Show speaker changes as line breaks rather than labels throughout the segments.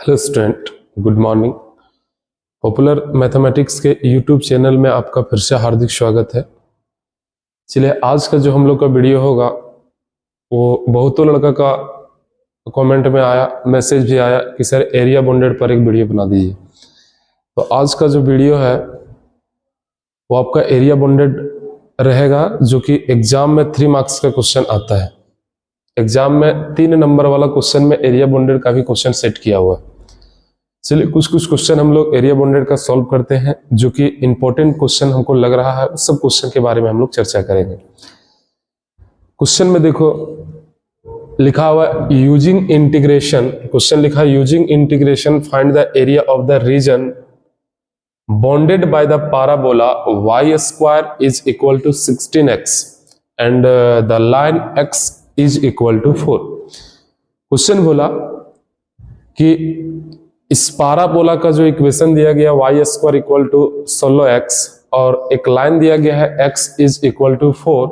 Hello student, good morning. Popular mathematics के YouTube channel में आपका फिर से हार्दिक स्वागत है। चलिए, आज का जो हम लोग का वीडियो होगा वो बहुतों लड़का का कमेंट में आया, मैसेज भी आया कि सर एरिया बाउंडेड पर एक वीडियो बना दीजिए। तो आज का जो वीडियो है वो आपका एरिया बाउंडेड रहेगा, जो कि एग्जाम में 3 मार्क्स का क्वेश्चन आता है। एग्जाम में 3 नंबर वाला क्वेश्चन में एरिया बाउंडेड का भी क्वेश्चन सेट किया हुआ है। चलिए, कुछ क्वेश्चन हम लोग एरिया बाउंडेड का सॉल्व करते हैं, जो कि इंपॉर्टेंट क्वेश्चन हमको लग रहा है। उस सब क्वेश्चन के बारे में हम लोग चर्चा करेंगे। क्वेश्चन में देखो लिखा हुआ यूजिंग इंटीग्रेशन, क्वेश्चन लिखा है using integration find the area of the region bounded by the parabola y square is equal to 16x and the line x is equal to 4। Question बोला कि इस पाराबोला का जो इक्वेशन दिया गया y square equal to 16x और एक line दिया गया है x इज इक्वल टू 4,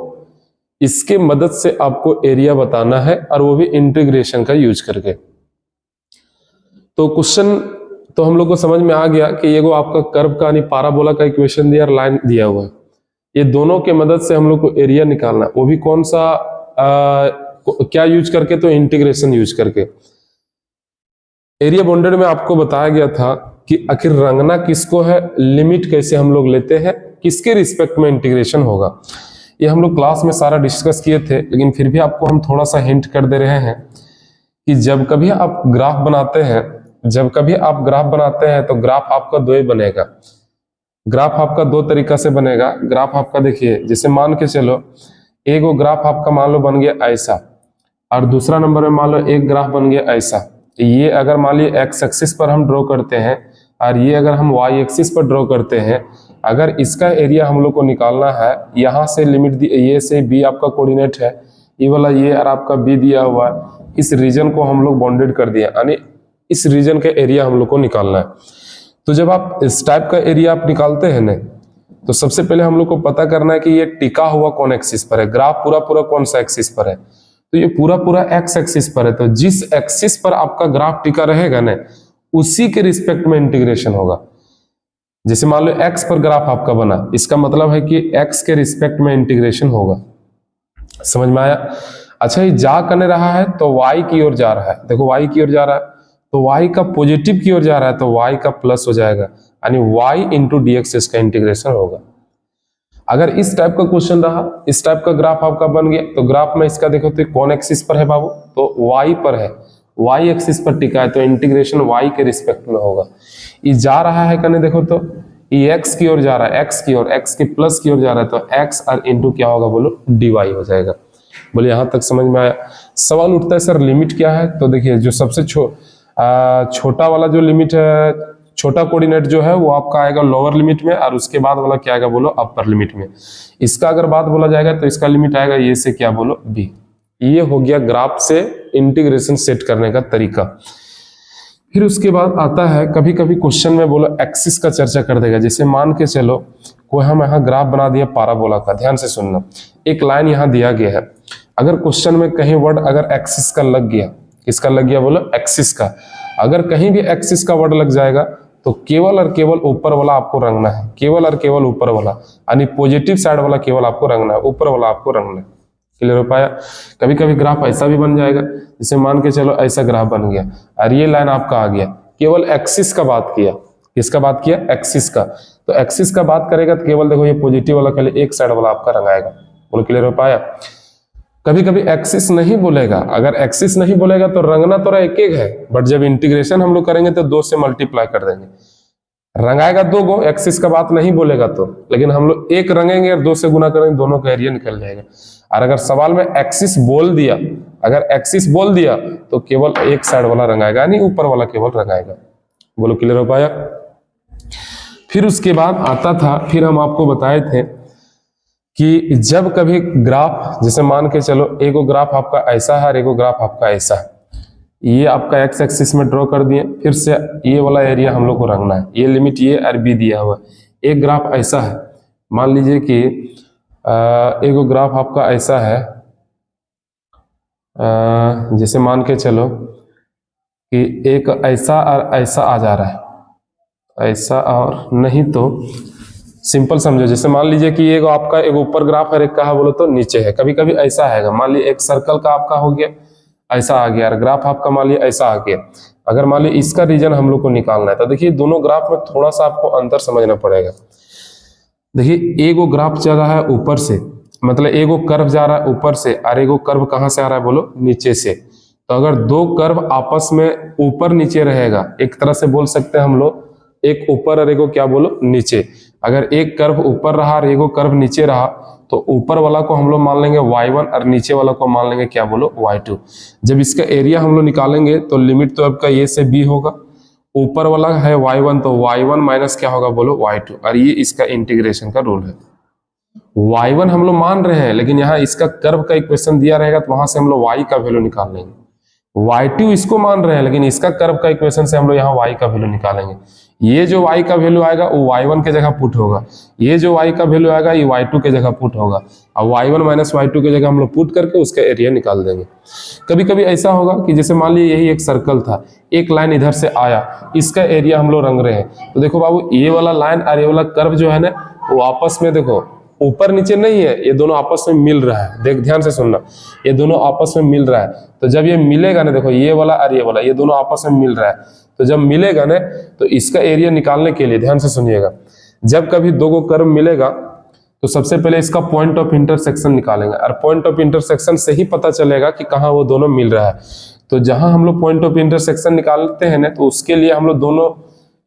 इसके मदद से आपको एरिया बताना है, और वो भी इंटीग्रेशन का यूज करके। तो क्वेश्चन तो हम लोग को समझ में आ गया कि ये वो आपका कर्व का यानी पाराबोला का इक्वेशन दिया और लाइन दिया हुआ है। ये दोनों के मदद से हम लोग को एरिया निकालना है, वो भी कौन सा क्या यूज करके, तो इंटीग्रेशन यूज करके। एरिया बाउंडेड में आपको बताया गया था कि आखिर रंगना किसको है, लिमिट कैसे हम लोग लेते हैं, किसके रिस्पेक्ट में इंटीग्रेशन होगा। ये हम लोग क्लास में सारा डिस्कस किए थे, लेकिन फिर भी आपको हम थोड़ा सा हिंट कर दे रहे हैं कि जब कभी आप ग्राफ बनाते हैं, तो ग्राफ आपका 2 ही बनेगा। ग्राफ आपका 2 तरीका से बनेगा। ग्राफ आपका देखिए, जैसे मान के चलो एक ग्राफ आपका मान लो बन गया ऐसा, और दूसरा नंबर में मान लो एक ग्राफ बन गया ऐसा। ये अगर मान लीजिए एक्स एक्सिस पर हम ड्रॉ करते हैं और ये अगर हम वाई एक्सिस पर ड्रॉ करते हैं, अगर इसका एरिया हम लोग को निकालना है, यहाँ से लिमिट ये से बी आपका कोऑर्डिनेट है, ये वाला ये और आपका बी दिया हुआ है। इस रीजन को हम लोग बाउंडेड कर दिया, यानी इस रीजन का एरिया हम लोग को निकालना है। तो जब आप इस टाइप का एरिया आप निकालते हैं ना, तो सबसे पहले हम लोग को पता करना है कि ये टिका हुआ कौन एक्सिस पर है, ग्राफ पूरा पूरा कौन सा एक्सिस पर है। तो ये पूरा पूरा एक्स एक्सिस पर है, तो जिस एक्सिस पर आपका ग्राफ टिका रहेगा ना, उसी के रिस्पेक्ट में इंटीग्रेशन होगा। जैसे मान लो एक्स पर ग्राफ आपका बना, इसका मतलब है कि एक्स के रिस्पेक्ट में इंटीग्रेशन होगा। समझ में आया? अच्छा, ये जा करने रहा है तो वाई की ओर जा रहा है। देखो वाई की ओर जा रहा है, तो y का पॉजिटिव की ओर जा रहा है, तो y का प्लस हो जाएगा, यानी y इंटू डी एक्स इसका इंटीग्रेशन होगा। अगर इस टाइप का क्वेश्चन रहा, इस टाइप का ग्राफ आपका बन गया, तो ग्राफ में इसका देखो तो कौन एक्सिस पर है बाबू, तो y पर है, y एक्सिस पर टिका है, तो इंटीग्रेशन y के रिस्पेक्ट में होगा। ये जा रहा है कने देखो तो ये x की ओर जा रहा है, x की ओर, x के प्लस की ओर जा रहा है, तो x और इंटू क्या होगा बोलो, dy हो जाएगा। बोले यहां तक समझ में आया? सवाल उठता है सर लिमिट क्या है। तो देखिए, जो सबसे छोटा वाला जो लिमिट है, छोटा कोऑर्डिनेट जो है वो आपका आएगा लोअर लिमिट में, और उसके बाद वाला क्या आएगा बोलो, अपर लिमिट में। इसका अगर बात बोला जाएगा तो इसका लिमिट आएगा ये से क्या बोलो, बी। ये हो गया ग्राफ से इंटीग्रेशन सेट करने का तरीका। फिर उसके बाद आता है कभी कभी क्वेश्चन में बोलो एक्सिस का चर्चा कर देगा। जैसे मान के चलो कोई हम यहाँ ग्राफ बना दिया पाराबोला का, ध्यान से सुनना, एक लाइन यहाँ दिया गया है। अगर क्वेश्चन में कहीं वर्ड अगर एक्सिस का लग गया, किसका लग गया बोलो, एक्सिस का, अगर कहीं भी एक्सिस का वर्ड लग जाएगा तो केवल और केवल ऊपर वाला आपको रंगना है, केवल और केवल ऊपर वाला, यानी पॉजिटिव साइड वाला केवल आपको रंगना है, ऊपर वाला आपको रंगना है। क्लियर हो पाया? कभी कभी ग्राफ ऐसा भी बन जाएगा, जैसे मान के चलो ऐसा ग्राफ बन गया और ये लाइन आपका आ गया, केवल एक्सिस का बात किया। किसका बात किया? एक्सिस का। तो एक्सिस का बात करेगा तो केवल देखो ये पॉजिटिव वाला केवल एक साइड वाला आपका रंगाएगा। बोलो क्लियर हो पाया? कभी कभी एक्सिस नहीं बोलेगा, अगर एक्सिस नहीं बोलेगा तो रंगना तो एक एक है, बट जब इंटीग्रेशन हम लोग करेंगे तो 2 से मल्टीप्लाई कर देंगे, रंगाएगा 2 गो, एक्सिस का बात नहीं बोलेगा तो, लेकिन हम लोग एक रंगेंगे और 2 से गुना करेंगे, दोनों का एरिया निकल जाएगा। और अगर सवाल में एक्सिस बोल दिया, अगर एक्सिस बोल दिया तो केवल एक साइड वाला रंगाएगा, यानी ऊपर वाला केवल रंगाएगा। बोलो क्लियर हो पाया? फिर उसके बाद आता था, फिर हम आपको बताए थे कि जब कभी ग्राफ, जैसे मान के चलो एक ग्राफ आपका ऐसा है और एक ग्राफ आपका ऐसा है, ये आपका एक्स एक्सिस में ड्रॉ कर दिए, फिर से ये वाला एरिया हम लोग को रंगना है, ये लिमिट ये और बी दिया हुआ है। एक ग्राफ ऐसा है, मान लीजिए कि एक ग्राफ आपका ऐसा है, जैसे मान के चलो कि एक ऐसा और ऐसा आ जा रहा है, ऐसा, और नहीं तो सिंपल समझो, जैसे मान लीजिए कि एक आपका एक ऊपर ग्राफ है, एक कहा बोलो तो नीचे है, कभी कभी ऐसा है, मान लीजिए एक सर्कल का आपका हो गया ऐसा आ गया, और ग्राफ आपका मान लीजिए ऐसा आ गया। अगर मान लीजिए इसका रीजन हम लोग को निकालना है तो देखिए दोनों ग्राफ में थोड़ा सा आपको अंतर समझना पड़ेगा। देखिए एगो ग्राफ चल रहा है ऊपर से, मतलब एगो कर्व जा रहा है ऊपर से, और एगो कर्व कहां से आ रहा है बोलो, नीचे से। तो अगर दो कर्व आपस में ऊपर नीचे रहेगा, एक तरह से बोल सकते हैं हम लोग, एक ऊपर और एगो क्या बोलो नीचे। अगर एक कर्व ऊपर रहा और एगो कर्व नीचे रहा तो ऊपर वाला को हम लोग मान लेंगे y1 और नीचे वाला को मान लेंगे क्या बोलो y2। जब इसका एरिया हम लोग निकालेंगे तो लिमिट तो आपका a से b होगा, ऊपर वाला है y1 तो y1 माइनस क्या होगा बोलो y2, और ये इसका इंटीग्रेशन का रूल है। y1 हम लोग मान रहे हैं, लेकिन यहाँ इसका कर्व का इक्वेशन दिया रहेगा तो वहां से हम लोग y का वैल्यू निकाल लेंगे। y2 इसको मान रहे हैं, लेकिन इसका कर्व का इक्वेशन से हम लोग यहाँ y का वैल्यू निकालेंगे। ये जो y का वैल्यू आएगा वो y1 के जगह पुट होगा, ये जो y का वैल्यू आएगा ये y2 के जगह पुट होगा, और y1 माइनस y2 के जगह हम लोग पुट करके उसका एरिया निकाल देंगे। कभी कभी ऐसा होगा कि जैसे मान लीजिए यही एक सर्कल था, एक लाइन इधर से आया, इसका एरिया हम लोग रंग रहे हैं, तो देखो बाबू ये वाला लाइन और ये वाला कर्व जो है ना वो आपस में देखो ऊपर नीचे नहीं है, ये दोनों आपस में मिल रहा है। देख ध्यान से सुनना, ये दोनों आपस में मिल रहा है। तो जब ये मिलेगा ना, देखो ये वाला और ये वाला ये दोनों आपस में मिल रहा है, तो जब मिलेगा ना तो इसका एरिया निकालने के लिए ध्यान से सुनिएगा, जब कभी दो को कर्व मिलेगा तो सबसे पहले इसका पॉइंट ऑफ इंटरसेक्शन निकालेंगे, और पॉइंट ऑफ इंटरसेक्शन से ही पता चलेगा कि कहाँ वो दोनों मिल रहा है। तो जहां हम लोग पॉइंट ऑफ इंटरसेक्शन निकालते हैं ना, तो उसके लिए हम लोग दोनों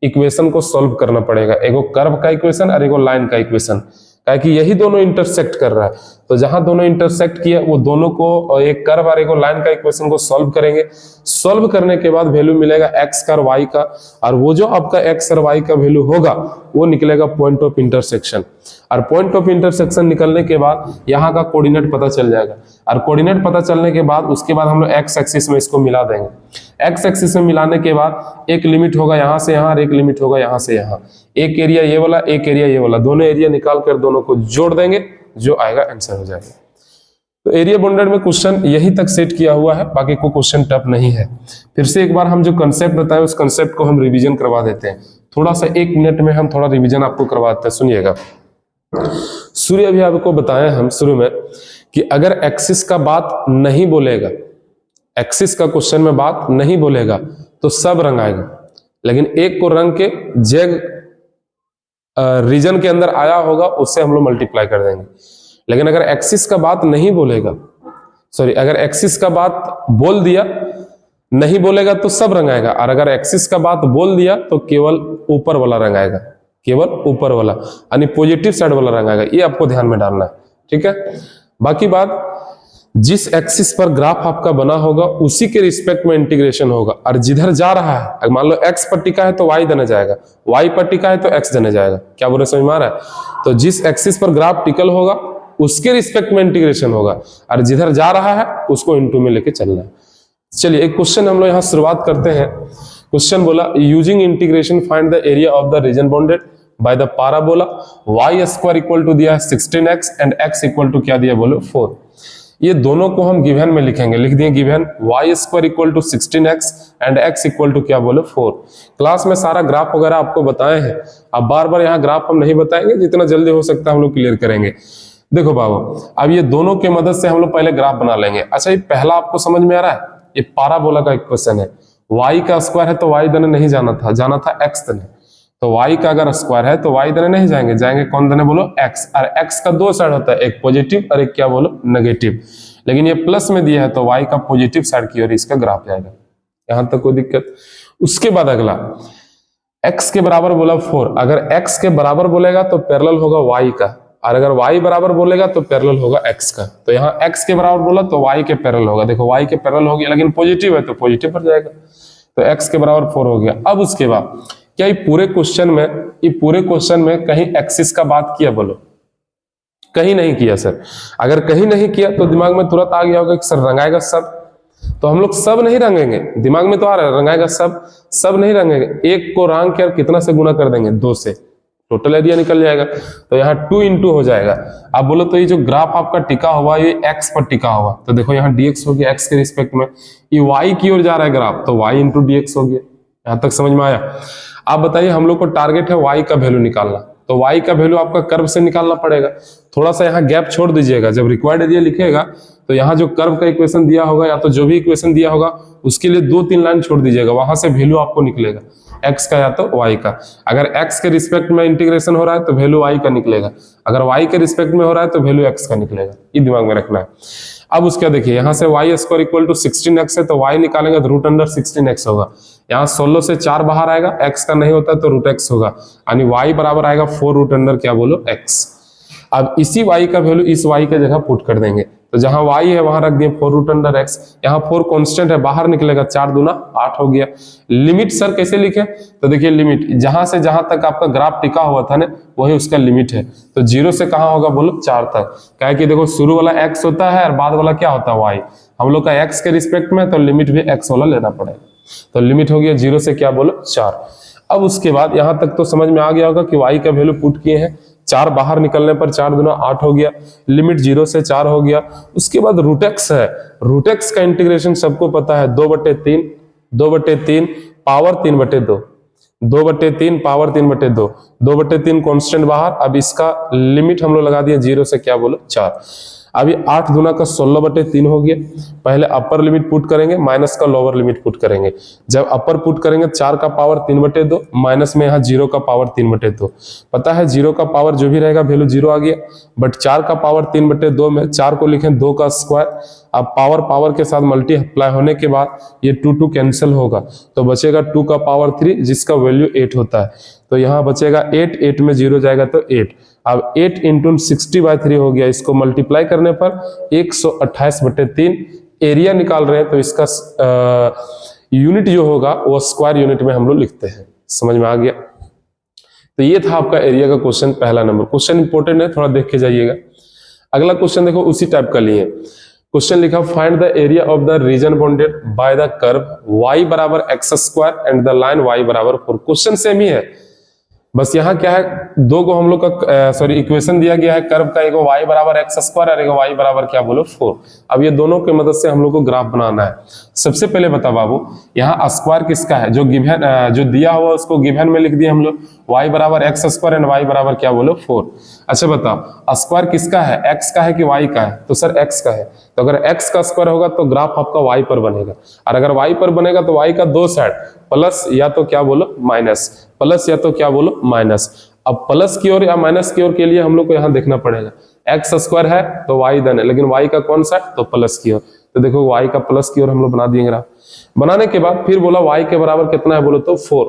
इक्वेशन को सॉल्व करना पड़ेगा, एगो कर्व का इक्वेशन और एगो लाइन का इक्वेशन, कि यही दोनों इंटरसेक्ट कर रहा है। तो जहां दोनों इंटरसेक्ट किया वो दोनों को एक कर्व और एक लाइन का इक्वेशन को सॉल्व करेंगे। सॉल्व करने के बाद वैल्यू मिलेगा x का और y का, और वो जो आपका x और y का वैल्यू होगा वो निकलेगा पॉइंट ऑफ इंटरसेक्शन। और पॉइंट ऑफ इंटरसेक्शन निकलने के बाद यहाँ का कोऑर्डिनेट पता चल जाएगा, और कोऑर्डिनेट पता चलने के बाद उसके बाद हम लोग x एक्सिस में इसको मिला देंगे। x एक्सिस में मिलाने के बाद एक लिमिट होगा यहाँ से यहाँ और एक लिमिट होगा यहाँ से यहाँ, एक एरिया ये वाला एक एरिया ये वाला, दोनों एरिया निकाल कर दोनों को जोड़ देंगे, जो आएगा आंसर हो जाएगा। तो एरिया बाउंडेड में क्वेश्चन यही तक सेट किया हुआ है, बाकी कोई क्वेश्चन टफ नहीं है। फिर से एक बार हम जो कंसेप्ट बताए उस कंसेप्ट को हम रिवीजन करवा देते हैं, थोड़ा सा 1 मिनट में हम थोड़ा रिवीजन आपको करवा देते हैं। सुनिएगा, सूर्य अभी आपको बताए हम शुरू में कि अगर एक्सिस का बात नहीं बोलेगा, एक्सिस का क्वेश्चन में बात नहीं बोलेगा तो सब रंग आएगा, लेकिन एक को रंग के जग रीजन के अंदर आया होगा उससे हम लोग मल्टीप्लाई कर देंगे। लेकिन अगर एक्सिस का बात नहीं बोलेगा, सॉरी अगर एक्सिस का बात बोल दिया नहीं बोलेगा तो सब रंग आएगा, और अगर एक्सिस का बात बोल दिया तो केवल ऊपर वाला रंग आएगा, केवल ऊपर वाला यानी पॉजिटिव साइड वाला रंग आएगा। ये आपको ध्यान में डालना है, ठीक है। बाकी बात, जिस एक्सिस पर ग्राफ आपका बना होगा उसी के रिस्पेक्ट में इंटीग्रेशन होगा, और जिधर जा रहा है, मान लो x पर टिका है तो y देने जाएगा, y पर टिका है तो x देने जाएगा। क्या बोले, समझ में आ रहा है? तो जिस एक्सिस पर ग्राफ टिकल होगा उसके रिस्पेक्ट में इंटीग्रेशन होगा, और जिधर जा रहा है उसको इनटू में लेके चलना है। चलिए एक क्वेश्चन हम लोग यहाँ शुरुआत करते हैं। क्वेश्चन बोला, using integration find the area of the region bounded by the parabola y square equal to दिया है 16x and x equal to क्या दिया बोलो 4। ये दोनों को हम गिवन में लिखेंगे, लिख दिए given y square equal to 16x and x equal to क्या बोलो 4। क्लास में सारा ग्राफ वगैरह आपको बताए हैं, अब बार बार यहाँ ग्राफ हम नहीं बताएंगे, जितना जल्दी हो सकता है हम लोग क्लियर करेंगे। देखो बाबू, अब ये दोनों के मदद से हम लोग पहले ग्राफ बना लेंगे। अच्छा, ये पहला आपको समझ में आ रहा है, ये पाराबोला का इक्वेशन है। y का स्क्वायर है तो y देने नहीं जाना था, जाना था x देने। तो y का अगर स्क्वायर है तो y देने नहीं जाएंगे, जाएंगे कौन देने बोलो x, और x का दो साइड होता है, एक पॉजिटिव और एक क्या बोलो नेगेटिव, लेकिन ये प्लस में दिया है तो y का पॉजिटिव साइड की ओर इसका ग्राफ जाएगा। यहां तक कोई दिक्कत? उसके बाद अगला, x के बराबर बोला 4, अगर x के बराबर बोलेगा तो पैरेलल होगा y का, और अगर y बराबर बोलेगा तो पैरेलल होगा x का। तो यहाँ x के बराबर बोला तो y के पैरेलल होगा, देखो y के पैरेलल हो गया, लेकिन पॉजिटिव है तो पॉजिटिव पर जाएगा, तो x के बराबर 4 हो गया। अब उसके बाद क्या ये पूरे क्वेश्चन में कहीं एक्सिस का बात किया बोलो? कहीं नहीं किया सर। अगर कहीं नहीं किया तो दिमाग में तुरंत आ गया होगा कि सर रंगाएगा सब, तो हम लोग सब नहीं रंगेंगे, दिमाग में तो आ रहा है रंगाएगा सब, सब नहीं रंगेंगे, एक को रंग के कितना से गुना कर देंगे 2 से, टोटल एरिया निकल जाएगा। तो यहाँ 2 इंटू हो जाएगा। अब बोलो तो ये जो ग्राफ आपका टिका हुआ ये x पर टिका हुआ, तो देखो यहाँ dx हो गया x के रिस्पेक्ट में, ये y की ओर जा रहा है ग्राफ, तो y इंटू dx हो गया। यहाँ तक समझ में आया। आप बताइए, हम लोग को टारगेट है y का वैल्यू निकालना, तो y का वैल्यू आपका कर्व से निकालना पड़ेगा। थोड़ा सा यहाँ गैप छोड़ दीजिएगा, जब रिक्वायर्ड एरिया लिखेगा तो यहाँ जो कर्व का इक्वेशन दिया होगा या तो जो भी इक्वेशन दिया होगा उसके लिए 2-3 लाइन छोड़ दीजिएगा, वहां से वैल्यू आपको निकलेगा x का या तो y का। अगर x के रिस्पेक्ट में इंटीग्रेशन हो रहा है तो वैल्यू y का निकलेगा, अगर y के रिस्पेक्ट में हो रहा है तो वैल्यू x का निकलेगा, ये दिमाग में रखना है। अब उसका देखिए, यहाँ से y square equal to 16x है, तो y निकालेंगे तो रूट अंडर 16x होगा। यहाँ 16 से 4 बाहर आएगा, x का नहीं होता तो रूट x होगा, यानी y बराबर आएगा 4 रूट अंडर क्या बोलो x। अब इसी y का वैल्यू इस y के जगह पुट कर देंगे, तो जहां y है वहां रख दिए 4 रूट अंडर x। यहाँ 4 कांस्टेंट है, बाहर निकलेगा, 4 दूना 8 हो गया। लिमिट सर कैसे लिखे, तो देखिए लिमिट जहां से जहां तक आपका ग्राफ टिका हुआ था ना वही उसका लिमिट है, तो 0 से कहां होगा बोलो 4 तक। क्या है कि देखो शुरू वाला x होता है और बाद वाला क्या होता है y, हम लोग का x के रिस्पेक्ट में, तो लिमिट भी x वाला लेना पड़ेगा। तो लिमिट हो गया 0 से क्या बोलो 4। अब उसके बाद यहां तक तो समझ में आ गया होगा कि y का वैल्यू पुट किए हैं, 4 बाहर निकलने पर 4 दूना 8 हो गया, लिमिट 0 से 4 हो गया। उसके बाद रूट एक्स है, रूट एक्स का इंटीग्रेशन सबको पता है 2/3 पावर 3/2, 2/3 पावर 3/2, 2/3 कांस्टेंट बाहर। अब इसका लिमिट हम लोग लगा दिए 0 से क्या बोलो 4। अभी 8 दूना का 16/3 हो गया। पहले अपर लिमिट पुट करेंगे, माइनस का लोअर लिमिट पुट करेंगे। जब अपर पुट करेंगे 4 का पावर 3/2, माइनस में यहाँ 0 का पावर 3/2। पता है 0 का पावर जो भी रहेगा वैल्यू 0 आ गया, बट 4 का पावर 3/2 में 4 को लिखें 2 का स्क्वायर। अब पावर पावर के साथ मल्टीप्लाई होने के बाद ये 2 कैंसिल होगा, तो बचेगा 2 का पावर 3 जिसका वैल्यू 8 होता है। तो यहाँ बचेगा 8 में 0 जाएगा तो 8। अब 8 इंटू 60/3 हो गया, इसको मल्टीप्लाई करने पर 128/3 एरिया निकाल रहे हैं, तो इसका यूनिट जो होगा वो स्क्वायर यूनिट में हम लोग लिखते हैं। समझ में आ गया। तो ये था आपका एरिया का क्वेश्चन, पहला नंबर। क्वेश्चन इंपॉर्टेंट है, थोड़ा देख के जाइएगा। अगला क्वेश्चन देखो उसी टाइप का लिए, क्वेश्चन लिखा find the area of the region bounded by the curve y बराबर x² and the line y बराबर 4। क्वेश्चन सेम ही है, बस यहाँ क्या है, दो को हम लोग का इक्वेशन दिया गया है कर्व का, एक y बराबर x² और एक y बराबर क्या बोलो 4। अब ये दोनों की मदद से हम लोग को ग्राफ बनाना है। सबसे पहले बता बाबू, यहाँ स्क्वायर किसका है, जो गिवन जो दिया हुआ उसको गिवन में लिख दिया हम लोग, y बराबर x² एंड y बराबर क्या बोलो 4। अच्छा बताओ स्क्वायर किसका है, x का है कि y का है, तो सर x का है। तो अगर x का स्क्वायर होगा तो ग्राफ आपका y पर बनेगा, और अगर y पर बनेगा तो y का दो साइड प्लस या तो क्या बोलो माइनस, प्लस या तो क्या बोलो माइनस। अब प्लस की ओर या माइनस की ओर के लिए हम लोग को यहाँ देखना पड़ेगा, x² है तो y धन है, लेकिन y का कौन सा, तो प्लस की ओर। तो देखो y का प्लस की ओर हम लोग बना दिए ग्राफ। बनाने के बाद फिर बोला y के बराबर कितना है बोलो तो 4।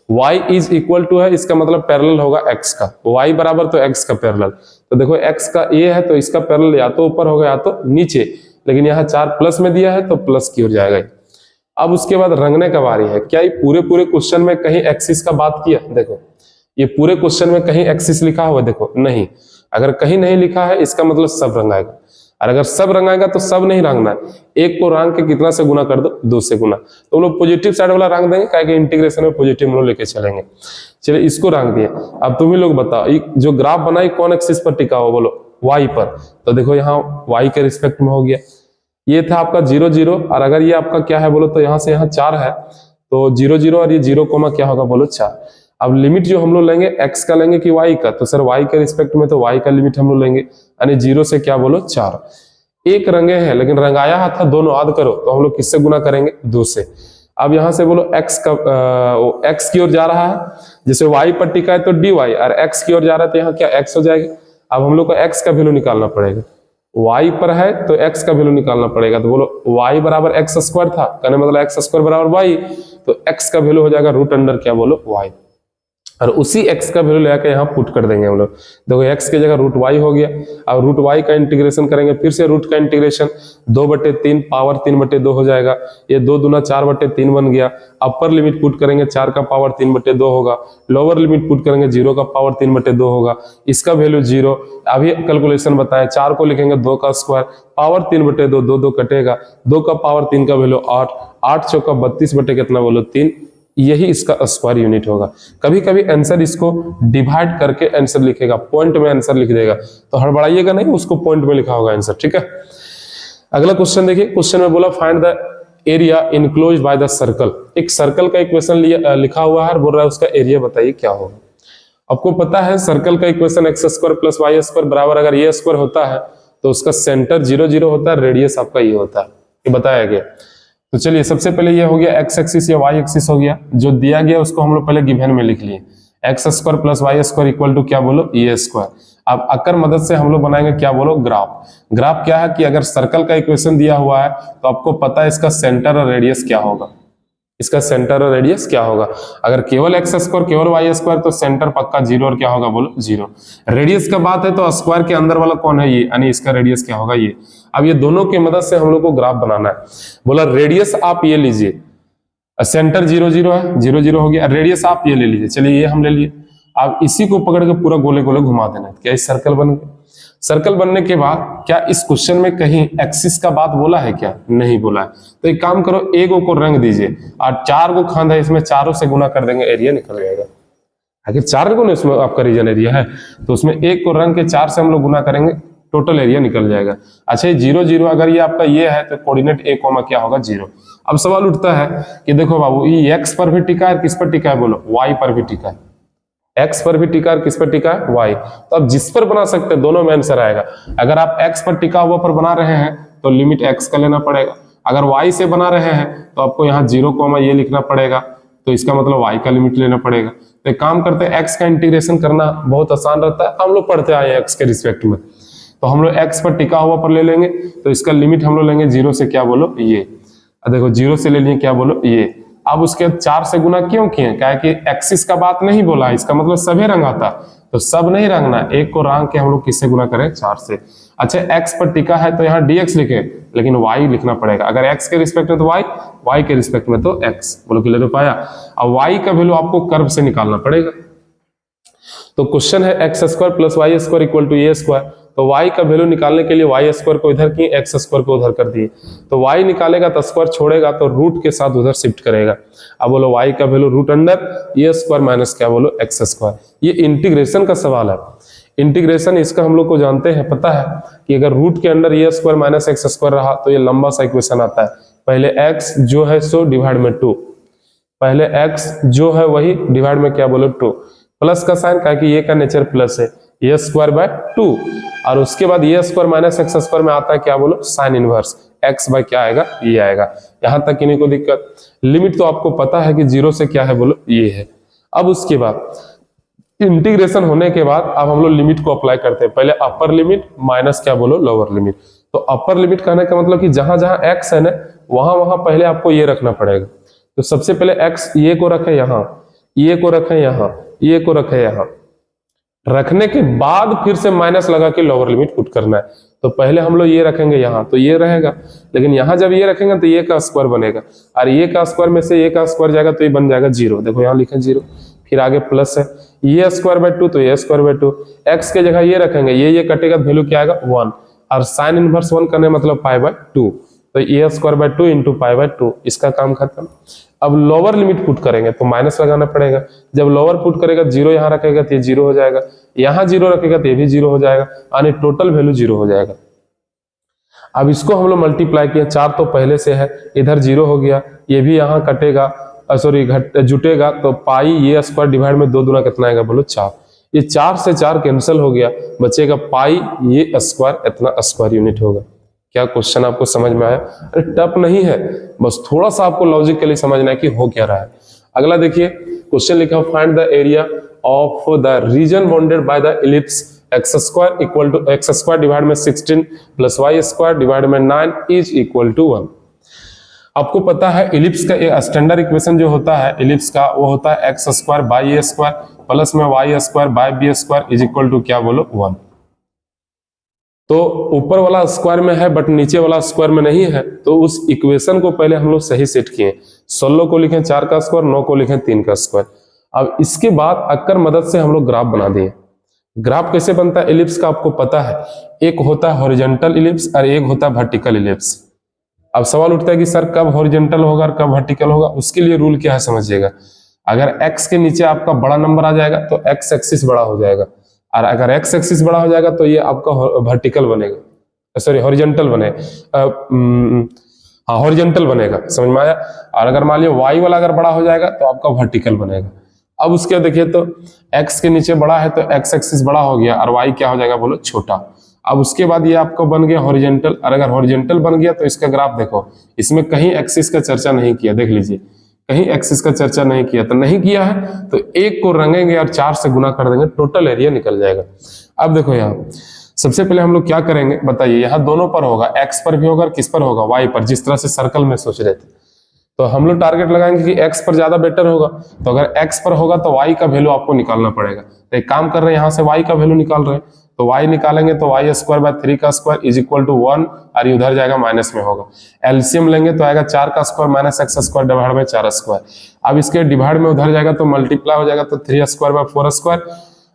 y इज इक्वल टू है, इसका मतलब पैरेलल होगा x का, y बराबर तो x का पैरेलल। तो देखो x का ये है तो इसका पैरेलल या तो ऊपर होगा या तो नीचे, लेकिन यहाँ 4 प्लस में दिया है तो प्लस की ओर जाएगा। अब उसके बाद रंगने का बारी है। क्या ये पूरे क्वेश्चन में कहीं एक्सिस का बात किया, देखो ये पूरे क्वेश्चन में कहीं एक्सिस लिखा हुआ देखो नहीं, अगर कहीं नहीं लिखा है इसका मतलब सब रंगाएगा, और अगर सब रंगाएगा तो सब नहीं रंगना है, एक को रंग के कितना से गुना कर दो, 2 से गुना। तो हम लोग पॉजिटिव साइड वाला रंग देंगे, क्या इंटीग्रेशन में पॉजिटिव हम लोग लेके चलेंगे। चलिए इसको रंग दिए। अब तुम ही लोग बताओ जो ग्राफ बनाई कौन एक्सिस पर टिका हुआ बोलो, y पर। तो देखो यहाँ y के रिस्पेक्ट में हो गया, ये था आपका 0 0, और अगर ये आपका क्या है बोलो तो यहाँ से यहाँ 4 है, तो 0 0 और ये 0 कोमा क्या होगा बोलो 4। अब लिमिट जो हम लोग लेंगे x का लेंगे कि y का, तो सर y के रिस्पेक्ट में तो y का लिमिट हम लोग लेंगे, यानी 0 से क्या बोलो 4। एक रंगे हैं लेकिन रंगाया था दोनों, आद करो तो हम लोग किससे गुना करेंगे 2 से। अब यहाँ से बोलो x का x की ओर जा रहा है, जैसे y पर टिका है तो dy, और x की ओर जा रहा है तो यहाँ क्या x हो जाएगा। अब हम लोग को x का वैल्यू निकालना पड़ेगा, y पर है तो x का वैल्यू निकालना पड़ेगा। तो बोलो y बराबर x² था, कहने मतलब x² बराबर y, तो x का वैल्यू हो जाएगा रूट अंडर क्या बोलो y, और उसी x का वैल्यू लेकर यहाँ पुट कर देंगे हम लोग। देखो x की जगह रूट y हो गया, अब रूट y का इंटीग्रेशन करेंगे, फिर से रूट का इंटीग्रेशन 2/3 पावर 3/2 हो जाएगा, ये 2 दूना 4/3 बन गया। अपर लिमिट पुट करेंगे 4 का पावर 3/2 होगा, लोअर लिमिट पुट करेंगे 0 का पावर 3/2 होगा, इसका वैल्यू 0। अभी कैलकुलेशन बताया, 4 को लिखेंगे 2 का स्क्वायर, पावर 3/2, 2 कटेगा, 2 का पावर 3 का वैल्यू 8, 8 चौका 32 बटे कितना बोलो 3, यही इसका स्क्वायर यूनिट होगा। कभी कभी आंसर इसको डिवाइड करके आंसर लिखेगा, पॉइंट में आंसर लिख देगा, तो हड़बड़ाइएगा नहीं, उसको पॉइंट में लिखा होगा आंसर, ठीक है। अगला क्वेश्चन देखिए, क्वेश्चन में बोला find the area enclosed by the circle. एक सर्कल का इक्वेशन लिखा हुआ है और बोल रहा है उसका एरिया बताइए क्या होगा। आपको पता है सर्कल का equation x square plus y square बराबर अगर ये स्क्वायर होता है तो उसका सेंटर 0 0 होता है, रेडियस आपका ये होता है, ये बताया गया। तो चलिए सबसे पहले ये हो गया एक्स एक्सिस या वाई एक्सिस हो गया, जो दिया गया उसको हम लोग पहले गिवन में लिख लिए, x square plus y square equal to क्या बोलो ये स्क्वायर। अब अकर मदद से हम लोग बनाएंगे क्या बोलो ग्राफ। ग्राफ क्या है कि अगर सर्कल का इक्वेशन दिया हुआ है तो आपको पता है इसका सेंटर और रेडियस क्या होगा, इसका सेंटर और रेडियस क्या होगा। अगर केवल एक्स स्क्वायर केवल वाई स्क्वायर तो सेंटर पक्का 0 और क्या होगा बोलो 0। रेडियस का बात है तो स्क्वायर के अंदर वाला कौन है ये, यानी इसका रेडियस क्या होगा ये। अब ये दोनों की मदद से हम लोग को ग्राफ बनाना है। बोला रेडियस आप ये लीजिए, सेंटर 0 0 है, 0 0 हो गया, रेडियस आप ये ले लीजिए, चलिए ये हम ले लिए। आप इसी को पकड़ के पूरा गोले गोले घुमा देना, क्या इस सर्कल बन गया। सर्कल बनने के बाद क्या इस क्वेश्चन में कहीं एक्सिस का बात बोला है क्या, नहीं बोला है। तो एक काम करो, एक को रंग दीजिए और 4 को खांदा है, इसमें चारों से गुना कर देंगे, एरिया निकल जाएगा। आखिर 4 गुना इसमें आपका रीजन एरिया है, तो उसमें एक को रंग के 4 से हम लोग गुना करेंगे, टोटल एरिया निकल जाएगा। अच्छा 0 0 अगर ये आपका ये है तो कोऑर्डिनेट ए कॉमा क्या होगा 0। अब सवाल उठता है कि देखो बाबू ये एक्स पर भी टिका है, किस पर टिका है बोलो, वाई पर भी टिका है। एक्स पर भी टिका है, किस पर टिका है वाई। तो अब जिस पर बना सकते हैं दोनों में आंसर आएगा। अगर आप एक्स पर टिका हुआ पर बना रहे हैं तो लिमिट एक्स का लेना पड़ेगा, अगर वाई से बना रहे हैं तो आपको यहाँ 0 कॉमा ये लिखना पड़ेगा, तो इसका मतलब वाई का लिमिट लेना पड़ेगा। तो एक काम करते हैं, एक्स का इंटीग्रेशन करना बहुत आसान रहता है, हम लोग पढ़ते आए हैं एक्स के रिस्पेक्ट में, तो हम लोग एक्स पर टिका हुआ पर ले लेंगे, तो इसका लिमिट हम लोग लेंगे 0 से क्या बोलो ये, देखो 0 से ले लिए क्या बोलो ये। अब उसके 4 से गुना क्यों किए, क्या है कि एक्सिस का बात नहीं बोला, इसका मतलब सभी रंग आता, तो सब नहीं रंगना, एक को रंग के हम लोग किससे गुना करें 4 से। अच्छा एक्स पर टिका है तो यहाँ dx लिखे, लेकिन y लिखना पड़ेगा, अगर x के रिस्पेक्ट में तो y के रिस्पेक्ट में तो x, बोलो क्लियर हो पाया। अब y का वैल्यू आपको कर्व से निकालना पड़ेगा। तो क्वेश्चन है x square plus y square equal to a square, तो y का वैल्यू निकालने के लिए वाई स्क्वायर को इधर किए, एक्स स्क्वायर को उधर कर दिए, तो y निकालेगा तो स्क्वायर छोड़ेगा तो रूट के साथ उधर शिफ्ट करेगा। अब बोलो y का वैल्यू रूट अंडर ए स्क्वायर माइनस क्या बोलो एक्स स्क्वायर। ये इंटीग्रेशन का सवाल है, इंटीग्रेशन इसका हम लोग को जानते हैं, पता है कि अगर रूट के अंडर ए स्क्वायर माइनस एक्स स्क्वायर रहा तो ये लंबा सा इक्वेशन आता है, पहले x जो है सो डिवाइड में 2, पहले x जो है वही डिवाइड में क्या बोलो 2, प्लस का साइन का कि ये का नेचर प्लस है, ए स्क्वायर बाय 2, और उसके बाद ए स्क्वायर माइनस एक्स स्क्वायर में आता है क्या बोलो साइन इनवर्स, एक्स बाय क्या आएगा ये आएगा। यहां तक किन्हीं को दिक्कत, लिमिट तो आपको पता है कि 0 से क्या है बोलो ये है। अब उसके बाद इंटीग्रेशन होने के बाद अब हम लोग लिमिट को अप्लाई करते हैं, पहले अपर लिमिट माइनस क्या बोलो लोअर लिमिट। तो अपर लिमिट कहने का मतलब कि जहां जहां एक्स है ना वहां वहां पहले आपको ये रखना पड़ेगा। तो सबसे पहले एक्स ये को रखे यहाँ, ये को रखे यहाँ, ये को रखे यहाँ, रखने के बाद फिर से माइनस लगा के लोअर लिमिट पुट करना है। तो पहले हम लोग ये रखेंगे यहाँ तो ये रहेगा, लेकिन यहाँ जब ये रखेंगे तो ये का स्क्वायर बनेगा, और ये का स्क्वायर में से ये का स्क्वायर जाएगा तो ये बन जाएगा 0, देखो यहाँ लिखे 0, फिर आगे प्लस है ये स्क्वायर बाय 2 तो ये स्क्वायर बाय 2, एक्स के जगह ये रखेंगे, ये कटेगा वैल्यू क्या आएगा 1, और साइन इनवर्स 1 करने मतलब पाई बाय 2, तो a square by 2 into pi by 2, इसका काम खत्म। अब लोअर लिमिट पुट करेंगे तो माइनस लगाना पड़ेगा, जब लोअर पुट करेगा 0 यहाँ रखेगा तो ये 0 हो जाएगा, यहाँ 0 रखेगा तो ये भी 0 हो जाएगा, यानी टोटल वैल्यू 0 हो जाएगा। अब इसको हम लोग मल्टीप्लाई किए, 4 तो पहले से है, इधर 0 हो गया, ये भी यहाँ कटेगा सॉरी जुटेगा, तो पाई ये स्क्वायर डिवाइड में 2 दूना कितना आएगा बोलो 4, ये 4 से 4 कैंसिल हो गया, बचेगा पाई ये स्क्वायर, इतना स्क्वायर यूनिट होगा। क्या क्वेश्चन आपको समझ में आया? अरे टफ नहीं है, बस थोड़ा सा आपको लॉजिकली समझना है कि हो क्या रहा है। अगला देखिए क्वेश्चन लिखा, find the area of the region bounded by the ellipse x square equal to x square divide में 16 प्लस वाई स्क्वायर डिवाइड में 9 इज इक्वल टू 1। आपको पता है इलिप्स का स्टैंडर्ड इक्वेशन जो होता है इलिप्स का, वो होता है x square by a square plus में y square by b square is equal to क्या बोलो 1। तो ऊपर वाला स्क्वायर में है बट नीचे वाला स्क्वायर में नहीं है, तो उस इक्वेशन को पहले हम लोग सही सेट किए, 16 को लिखें 4 का स्क्वायर, 9 को लिखें 3 का स्क्वायर। अब इसके बाद अक्कर मदद से हम लोग ग्राफ बना दिए। ग्राफ कैसे बनता है इलिप्स का आपको पता है, एक होता है हॉरिजॉन्टल इलिप्स और एक होता है वर्टिकल इलिप्स। अब सवाल उठता है कि सर कब हॉरिजॉन्टल होगा और कब वर्टिकल होगा, उसके लिए रूल क्या है समझिएगा। अगर x के नीचे आपका बड़ा नंबर आ जाएगा तो x एक्सिस बड़ा हो जाएगा, और अगर x एक्सिस बड़ा हो जाएगा तो ये आपका वर्टिकल बनेगा, सॉरी हॉरिजॉन्टल बनेगा, हाँ हॉरिजॉन्टल बनेगा, समझ में आया। और अगर मान लियो y वाला अगर बड़ा हो जाएगा तो आपका वर्टिकल बनेगा। अब उसके देखिए तो x के नीचे बड़ा है तो x एक्सिस बड़ा हो गया और y क्या हो जाएगा बोलो छोटा। अब उसके बाद ये आपको बन गया हॉरिजॉन्टल, और अगर हॉरिजॉन्टल बन गया तो इसका ग्राफ देखो, इसमें कहीं एक्सिस का चर्चा नहीं किया, देख लीजिए कहीं एक्सिस का चर्चा नहीं किया, तो नहीं किया है तो एक को रंगेंगे और 4 से गुना कर देंगे, टोटल एरिया निकल जाएगा। अब देखो यहाँ सबसे पहले हम लोग क्या करेंगे बताइए, यहाँ दोनों पर होगा, एक्स पर भी होगा और किस पर होगा, वाई पर, जिस तरह से सर्कल में सोच रहे थे। तो हम लोग टारगेट लगाएंगे कि एक्स पर ज्यादा बेटर होगा, तो अगर एक्स पर होगा तो वाई का वैल्यू आपको निकालना पड़ेगा। तो एक काम कर रहे हैं, यहाँ से वाई का वैल्यू निकाल रहे हैं, तो वाई निकालेंगे तो वाई स्क्वायर बाय 3 का स्क्वायर इज इक्वल टू 1, और उधर जाएगा माइनस में होगा। एलसीएम लेंगे तो आएगा 4 का square minus x square divide by 4 square. अब इसके डिवाइड में उधर जाएगा तो मल्टीप्लाई हो जाएगा, तो 3 स्क्वायर बाय 4 स्क्वायर,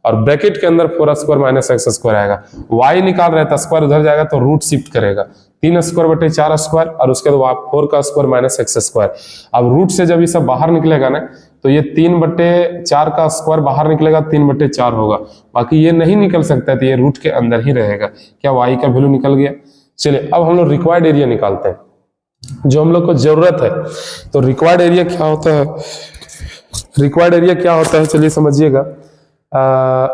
और ब्रैकेट के अंदर 4 स्क्वायर माइनस एक्स स्क्वायर आएगा। वाई निकाल रहे थे, स्क्वायर उधर जाएगा तो रूट शिफ्ट करेगा, 3 स्क्वायर बटे 4 स्क्वायर, और उसके बाद 4 का स्क्वायर माइनस एक्स स्क्वायर। अब रूट से जब ये सब बाहर निकलेगा ना तो ये 3 बटे 4 का स्क्वायर बाहर निकलेगा, 3 बटे 4 होगा, बाकी ये नहीं निकल सकता है, तो ये रूट के अंदर ही रहेगा। क्या वाई का वैल्यू निकल गया। चलिए अब हम लोग रिक्वायर्ड एरिया निकालते हैं जो हम लोग को जरूरत है। तो रिक्वायर्ड एरिया क्या होता है, रिक्वायर्ड एरिया क्या होता है चलिए समझिएगा।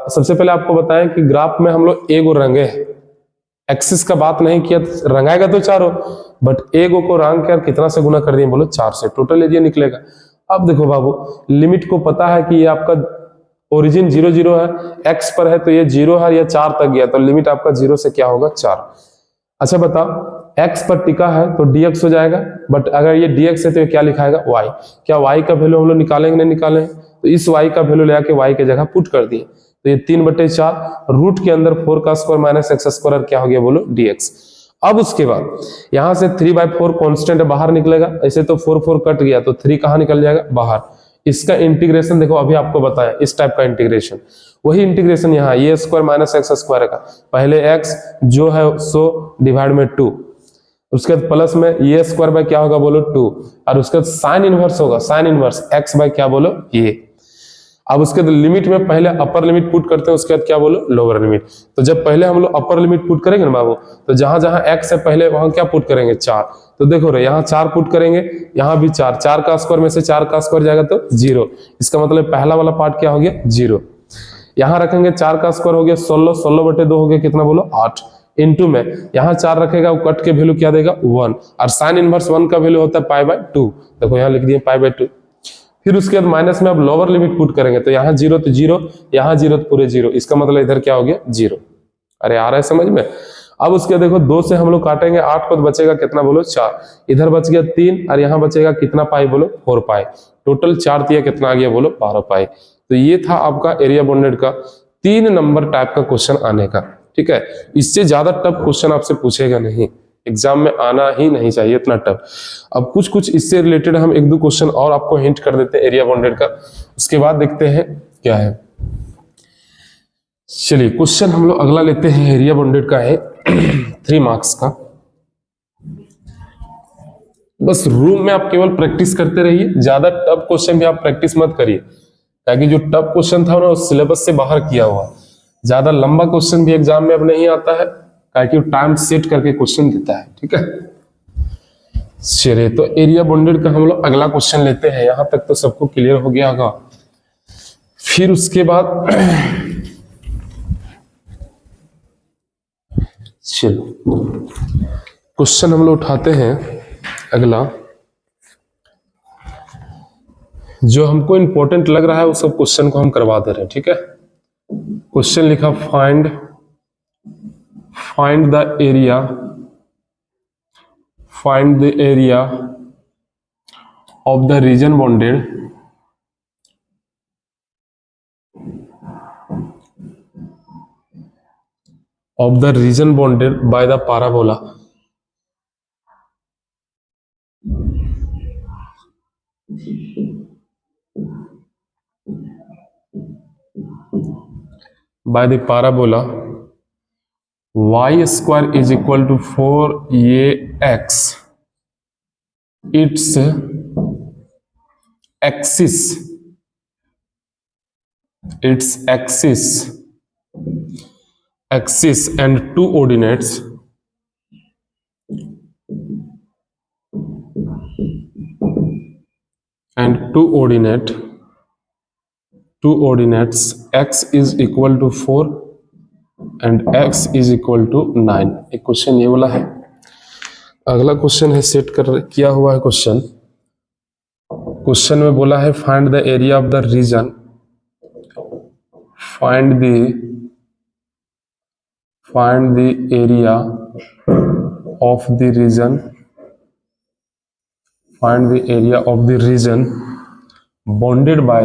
सबसे पहले आपको बताएं कि ग्राफ में हम लोग एगो रंगे हैं, एक्सिस का बात नहीं किया, रंगाएगा तो चारों, बट एगो को रंग कर कितना से गुना कर दिए बोलो 4 से, टोटल एरिया निकलेगा। अब देखो बाबू, लिमिट को पता है कि ये आपका ओरिजिन 0 0 है, एक्स पर है तो ये 0 है, या 4 तक गया तो लिमिट आपका 0 से क्या होगा 4। अच्छा बताओ, x पर टिका है तो dx हो जाएगा, बट अगर ये dx है तो ये क्या लिखाएगा y। क्या y का वैल्यू हम लोग निकालेंगे नहीं निकालेंगे, तो इस y का वैल्यू ले आके y के जगह पुट कर दिए, तो ये 3 बटे 4 रूट के अंदर 4 का स्क्वायर माइनस एक्स स्क्वायर क्या हो गया बोलो dx। अब उसके बाद यहां से 3/4 कांस्टेंट बाहर निकलेगा, ऐसे तो 4 4 कट गया तो 3 कहां निकल जाएगा बाहर। इसका इंटीग्रेशन देखो अभी आपको बताया, इस टाइप का इंटीग्रेशन, वही इंटीग्रेशन यहाँ ये स्क्वायर माइनस एक्स स्क्वायर का, पहले x जो है 100 डिवाइड में 2, उसके बाद प्लस में ये स्क्वायर बाय क्या होगा बोलो 2, और उसके बाद साइन इनवर्स होगा, साइन इनवर्स x बाय क्या बोलो ये। अब उसके बाद लिमिट में पहले अपर लिमिट पुट करते हैं, उसके बाद क्या बोलो लोअर लिमिट। तो जब पहले हम लोग अपर लिमिट पुट करेंगे ना बाबू, तो जहां जहां x है पहले वहां क्या पुट करेंगे 4, तो देखो रे यहाँ 4 पुट करेंगे, यहाँ भी 4, 4 का स्क्वायर में से 4 का स्क्वायर जाएगा तो 0, इसका मतलब पहला वाला पार्ट क्या हो गया 0। यहाँ रखेंगे 4 का स्क्वायर हो गया 16, 16 बटे 2 हो गया कितना बोलो 8, इनटू में यहाँ 4 रखेगा, वो कट के वैल्यू क्या देगा 1, और साइन इनवर्स 1 का वैल्यू होता है π/2, देखो यहाँ लिख दिए π/2। फिर उसके बाद माइनस में अब लोअर लिमिट पुट करेंगे, तो यहाँ 0 तो 0, यहाँ 0 तो पूरे 0, इसका मतलब इधर क्या हो गया 0। अरे आ रहा है समझ में। अब उसके देखो 2 से हम लोग काटेंगे 8 को, तो बचेगा कितना बोलो 4, इधर बच गया 3, और यहाँ बचेगा कितना पाई बोलो 4 पाई, टोटल 4 दिया कितना आ गया बोलो 12 पाई। तो ये था आपका एरिया बाउंडेड का 3 नंबर टाइप का क्वेश्चन आने का, ठीक है। इससे ज्यादा टफ क्वेश्चन आपसे पूछेगा नहीं, एग्जाम में आना ही नहीं चाहिए इतना टफ। अब कुछ कुछ इससे रिलेटेड हम 1-2 क्वेश्चन और आपको हिंट कर देते हैं एरिया बाउंडेड का, उसके बाद देखते हैं क्या है। चलिए क्वेश्चन हम लोग अगला लेते हैं, एरिया बाउंडेड का है 3 मार्क्स का। बस रूम में आप केवल प्रैक्टिस करते रहिए, ज्यादा टफ क्वेश्चन भी आप प्रैक्टिस मत करिए, ताकि जो टफ क्वेश्चन था ना उस सिलेबस से बाहर किया हुआ, ज्यादा लंबा क्वेश्चन भी एग्जाम में अब नहीं आता है, ताकि टाइम सेट करके क्वेश्चन देता है, ठीक है। चलिए तो एरिया बाउंडेड का हम लोग अगला क्वेश्चन लेते हैं, यहां तक तो सबको क्लियर हो गया होगा। फिर उसके बाद चलो क्वेश्चन हम लोग उठाते हैं अगला, जो हमको इंपॉर्टेंट लग रहा है उस सब क्वेश्चन को हम करवा दे रहे हैं, ठीक है। क्वेश्चन लिखा find the area of the region bounded by the parabola y square is equal to 4ax its axis and two ordinates x is equal to 4 and x is equal to 9। एक question ये वाला है। अगला question है set किया हुआ है question में बोला है find the area of the region, find the area of the region bounded by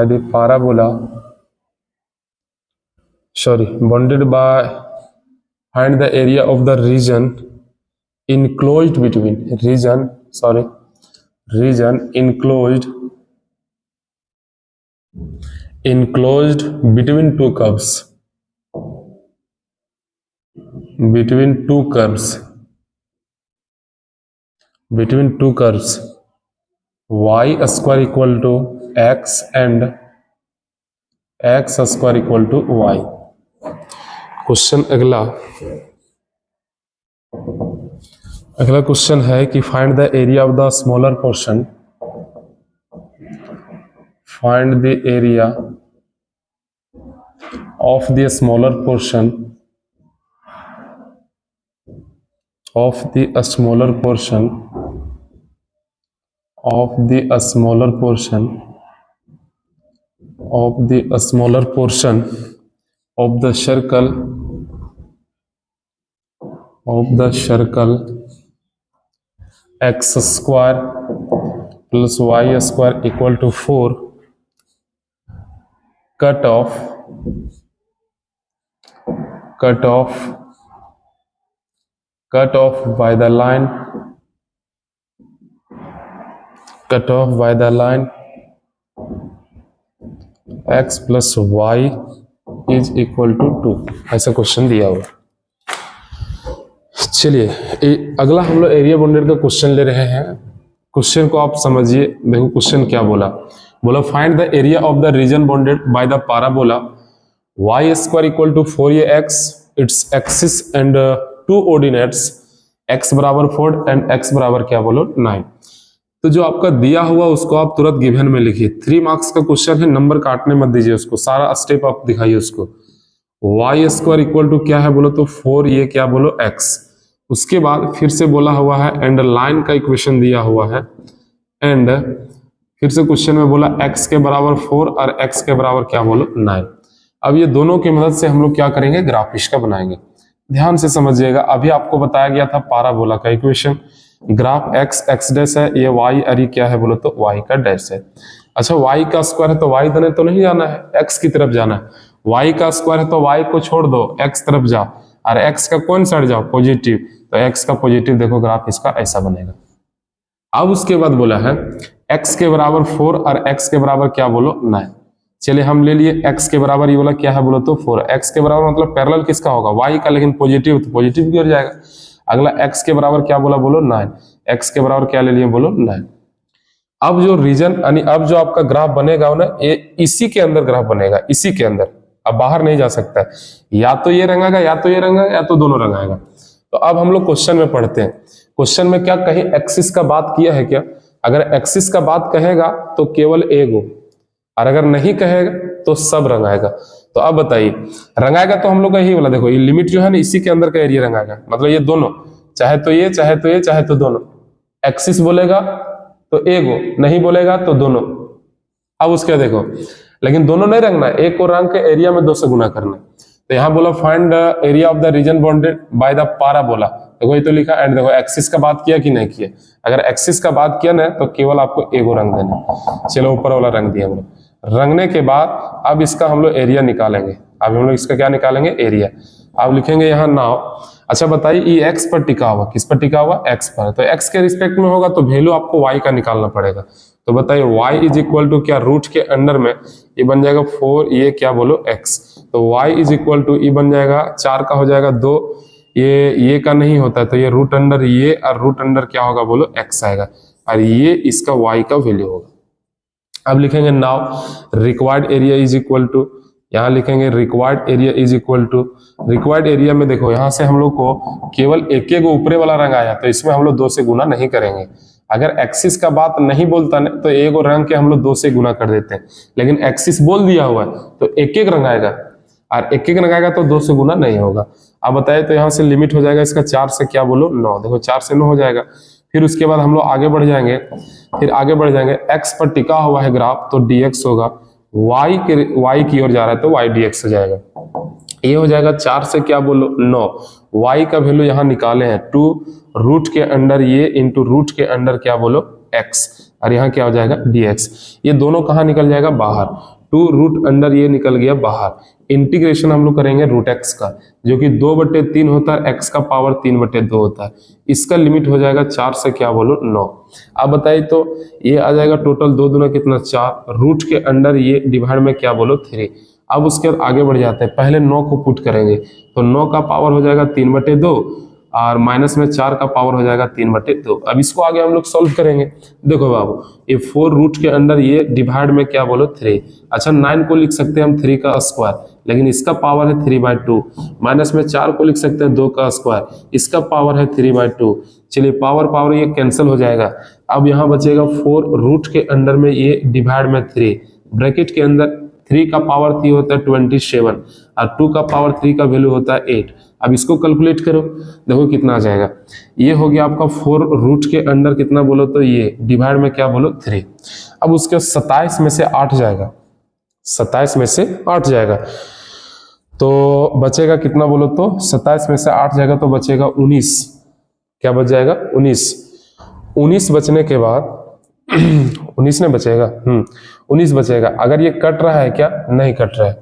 the parabola, find the area of the region enclosed between two curves, y square equal to x and x square equal to y। Question अगला question है कि find the area of the smaller portion, find the area of the smaller portion of the smaller portion of the smaller portion of the circle x square plus y square equal to 4 cut off by the line x plus y is equal to 2। ऐसा question दिया हुआ। चलिए अगला हम लोग area bounded का question ले रहे हैं। क्वेश्चन को आप समझिए। देखो क्वेश्चन क्या बोला find the area of the region bounded by the parabola y square equal to 4ax its axis and two ordinates x बराबर 4 एंड x बराबर क्या 9। तो जो आपका दिया हुआ उसको आप तुरंत गिवन में लिखिए। 3 मार्क्स का क्वेश्चन है, नंबर काटने मत दीजिए उसको, सारा स्टेप आप दिखाइए उसको। y स्क्वायर इक्वल टू क्या है तो 4 ये क्या x। उसके बाद फिर से बोला हुआ है एंड लाइन का इक्वेशन दिया हुआ है एंड फिर से क्वेश्चन में बोला x के बराबर 4 और x के बराबर क्या 9। अब ये दोनों की मदद से हम लोग क्या करेंगे, ग्राफ इसका बनाएंगे। ध्यान से समझिएगा। अभी आपको बताया गया था पैराबोला का इक्वेशन, ग्राफ x डैश है, ये y और ये क्या है तो y का डैश है। अच्छा y का स्क्वायर है तो y देने तो नहीं जाना है, x की तरफ जाना है। y का स्क्वायर है तो y को छोड़ दो, x तरफ जाओ और x का कौन साइड जाओ, पॉजिटिव। तो x का पॉजिटिव देखो ग्राफ इसका ऐसा बनेगा। अब उसके बाद बोला है x के बराबर 4 और x के बराबर क्या 9। चलिए हम ले लिए x के बराबर, ये बोला क्या है तो 4। x के बराबर मतलब पैरेलल किसका होगा, y का, लेकिन पॉजिटिव तो पॉजिटिव की ओर जाएगा। अगला x के बराबर क्या 9। x के बराबर क्या ले लिए 9। अब जो रीजन यानी अब जो आपका ग्राफ बनेगा ना, ये इसी के अंदर ग्राफ बनेगा, इसी के अंदर, अब बाहर नहीं जा सकता है। या तो ये रंगाएगा या तो ये रंगाएगा या तो दोनों रंगाएगा। तो अब हम लोग क्वेश्चन में पढ़ते हैं। क्वेश्चन में क्या कहीं एक्सिस का बात किया है क्या? अगर एक्सिस का बात कहेगा तो केवल एगो, और अगर नहीं कहेगा तो सब रंगाएगा। तो अब बताइए, रंगाएगा तो हम लोग का यही वाला, देखो ये लिमिट जो है ना, इसी के अंदर का एरिया रंगाएगा। मतलब ये दोनों, चाहे तो ये चाहे तो ये चाहे तो दोनों। एक्सिस बोलेगा तो एगो, नहीं बोलेगा तो दोनों। अब उसके देखो, लेकिन दोनों नहीं रंगना, एक को रंग के एरिया में 2 से गुना करना। तो यहाँ बोला find area of the region bounded by the parabola. देखो ये तो लिखा एंड देखो एक्सिस का बात किया कि नहीं किया। अगर एक्सिस का बात किया ना तो केवल आपको एगो रंग देना। चलो ऊपर वाला रंग दिया हम लोग। रंगने के बाद अब इसका हम लोग एरिया निकालेंगे। अब हम लोग इसका क्या निकालेंगे, एरिया। अब लिखेंगे यहाँ नाउ। अच्छा बताइए, ये एक्स पर टिका हुआ, किस पर टिका हुआ, एक्स पर। तो एक्स के रिस्पेक्ट में होगा तो वैल्यू आपको वाई का निकालना पड़ेगा। तो बताइए y इज इक्वल टू क्या, रूट के अंडर में ये बन जाएगा 4, ये क्या बोलो x, तो y इज इक्वल टू ये बन जाएगा 4 का हो जाएगा 2, ये का नहीं होता है तो ये रूट अंडर ये और रूट अंडर क्या होगा बोलो x आएगा, और ये इसका y का वैल्यू होगा। अब लिखेंगे now required area is equal to, यहाँ लिखेंगे required area is equal to, required area में देखो यहाँ से हम लोग को केवल एक एक ऊपरे वाला रंग आया तो इसमें हम लोग 2 से गुना नहीं करेंगे। अगर एक्सिस का बात नहीं बोलता ना तो एक और रंग के हम लोग 2 से गुना कर देते हैं, लेकिन एक्सिस बोल दिया हुआ है तो एक एक रंग आएगा, और एक एक रंग आएगा तो 2 से गुना नहीं होगा। अब बताए तो यहाँ से लिमिट हो जाएगा इसका 4 से क्या बोलो 9, देखो 4 से 9 हो जाएगा। फिर उसके बाद हम लोग आगे बढ़ जाएंगे, x पर टिका हुआ है ग्राफ तो dx होगा, y की ओर जा रहा है तो y dx हो जाएगा। ये हो जाएगा 4 से क्या बोलो 9, y का वैल्यू यहाँ निकाले हैं 2 रूट के अंडर ये इंटू रूट के अंडर क्या बोलो x, और यहाँ क्या हो जाएगा dx। ये दोनों कहाँ निकल जाएगा बाहर, 2 रूट अंडर ये निकल गया बाहर। इंटीग्रेशन हम लोग करेंगे रूट x का जो कि 2/3 होता है, x का पावर 3/2 होता है। इसका लिमिट हो जाएगा 4 से क्या बोलो 9। अब बताइए तो ये आ जाएगा टोटल 2 दूना कितना 4, रूट के अंडर ये डिवाइड में क्या बोलो 3। अब उसके बाद आगे बढ़ जाते हैं, पहले 9 को पुट करेंगे तो 9 का पावर हो जाएगा 3/2 और माइनस में 4 का पावर हो जाएगा 3/2। अब इसको आगे हम लोग सॉल्व करेंगे। देखो बाबू ये 4 रूट के अंडर ये डिवाइड में क्या बोलो 3, अच्छा 9 को लिख सकते हैं हम 3 का स्क्वायर, लेकिन इसका पावर है 3/2, माइनस में 4 को लिख सकते हैं 2 का स्क्वायर, इसका पावर है 3/2। चलिए पावर ये कैंसिल हो जाएगा। अब यहाँ बचेगा 4 रूट के अंडर में ये डिवाइड में 3, ब्रैकेट के अंदर 3 का पावर 3 होता है 27 और 2 का पावर 3 का वैल्यू होता है 8। अब इसको कैलकुलेट करो, देखो कितना आ जाएगा। ये हो गया आपका 4 रूट के अंडर कितना बोलो तो ये डिवाइड में क्या बोलो 3। अब उसके 27 में से 8 जाएगा, 27 में से 8 जाएगा तो बचेगा कितना बोलो तो 27 में से 8 जाएगा तो बचेगा 19। क्या बच जाएगा 19 बचने के बाद 19 ने बचेगा 19 बचेगा। अगर ये कट रहा है क्या, नहीं कट रहा है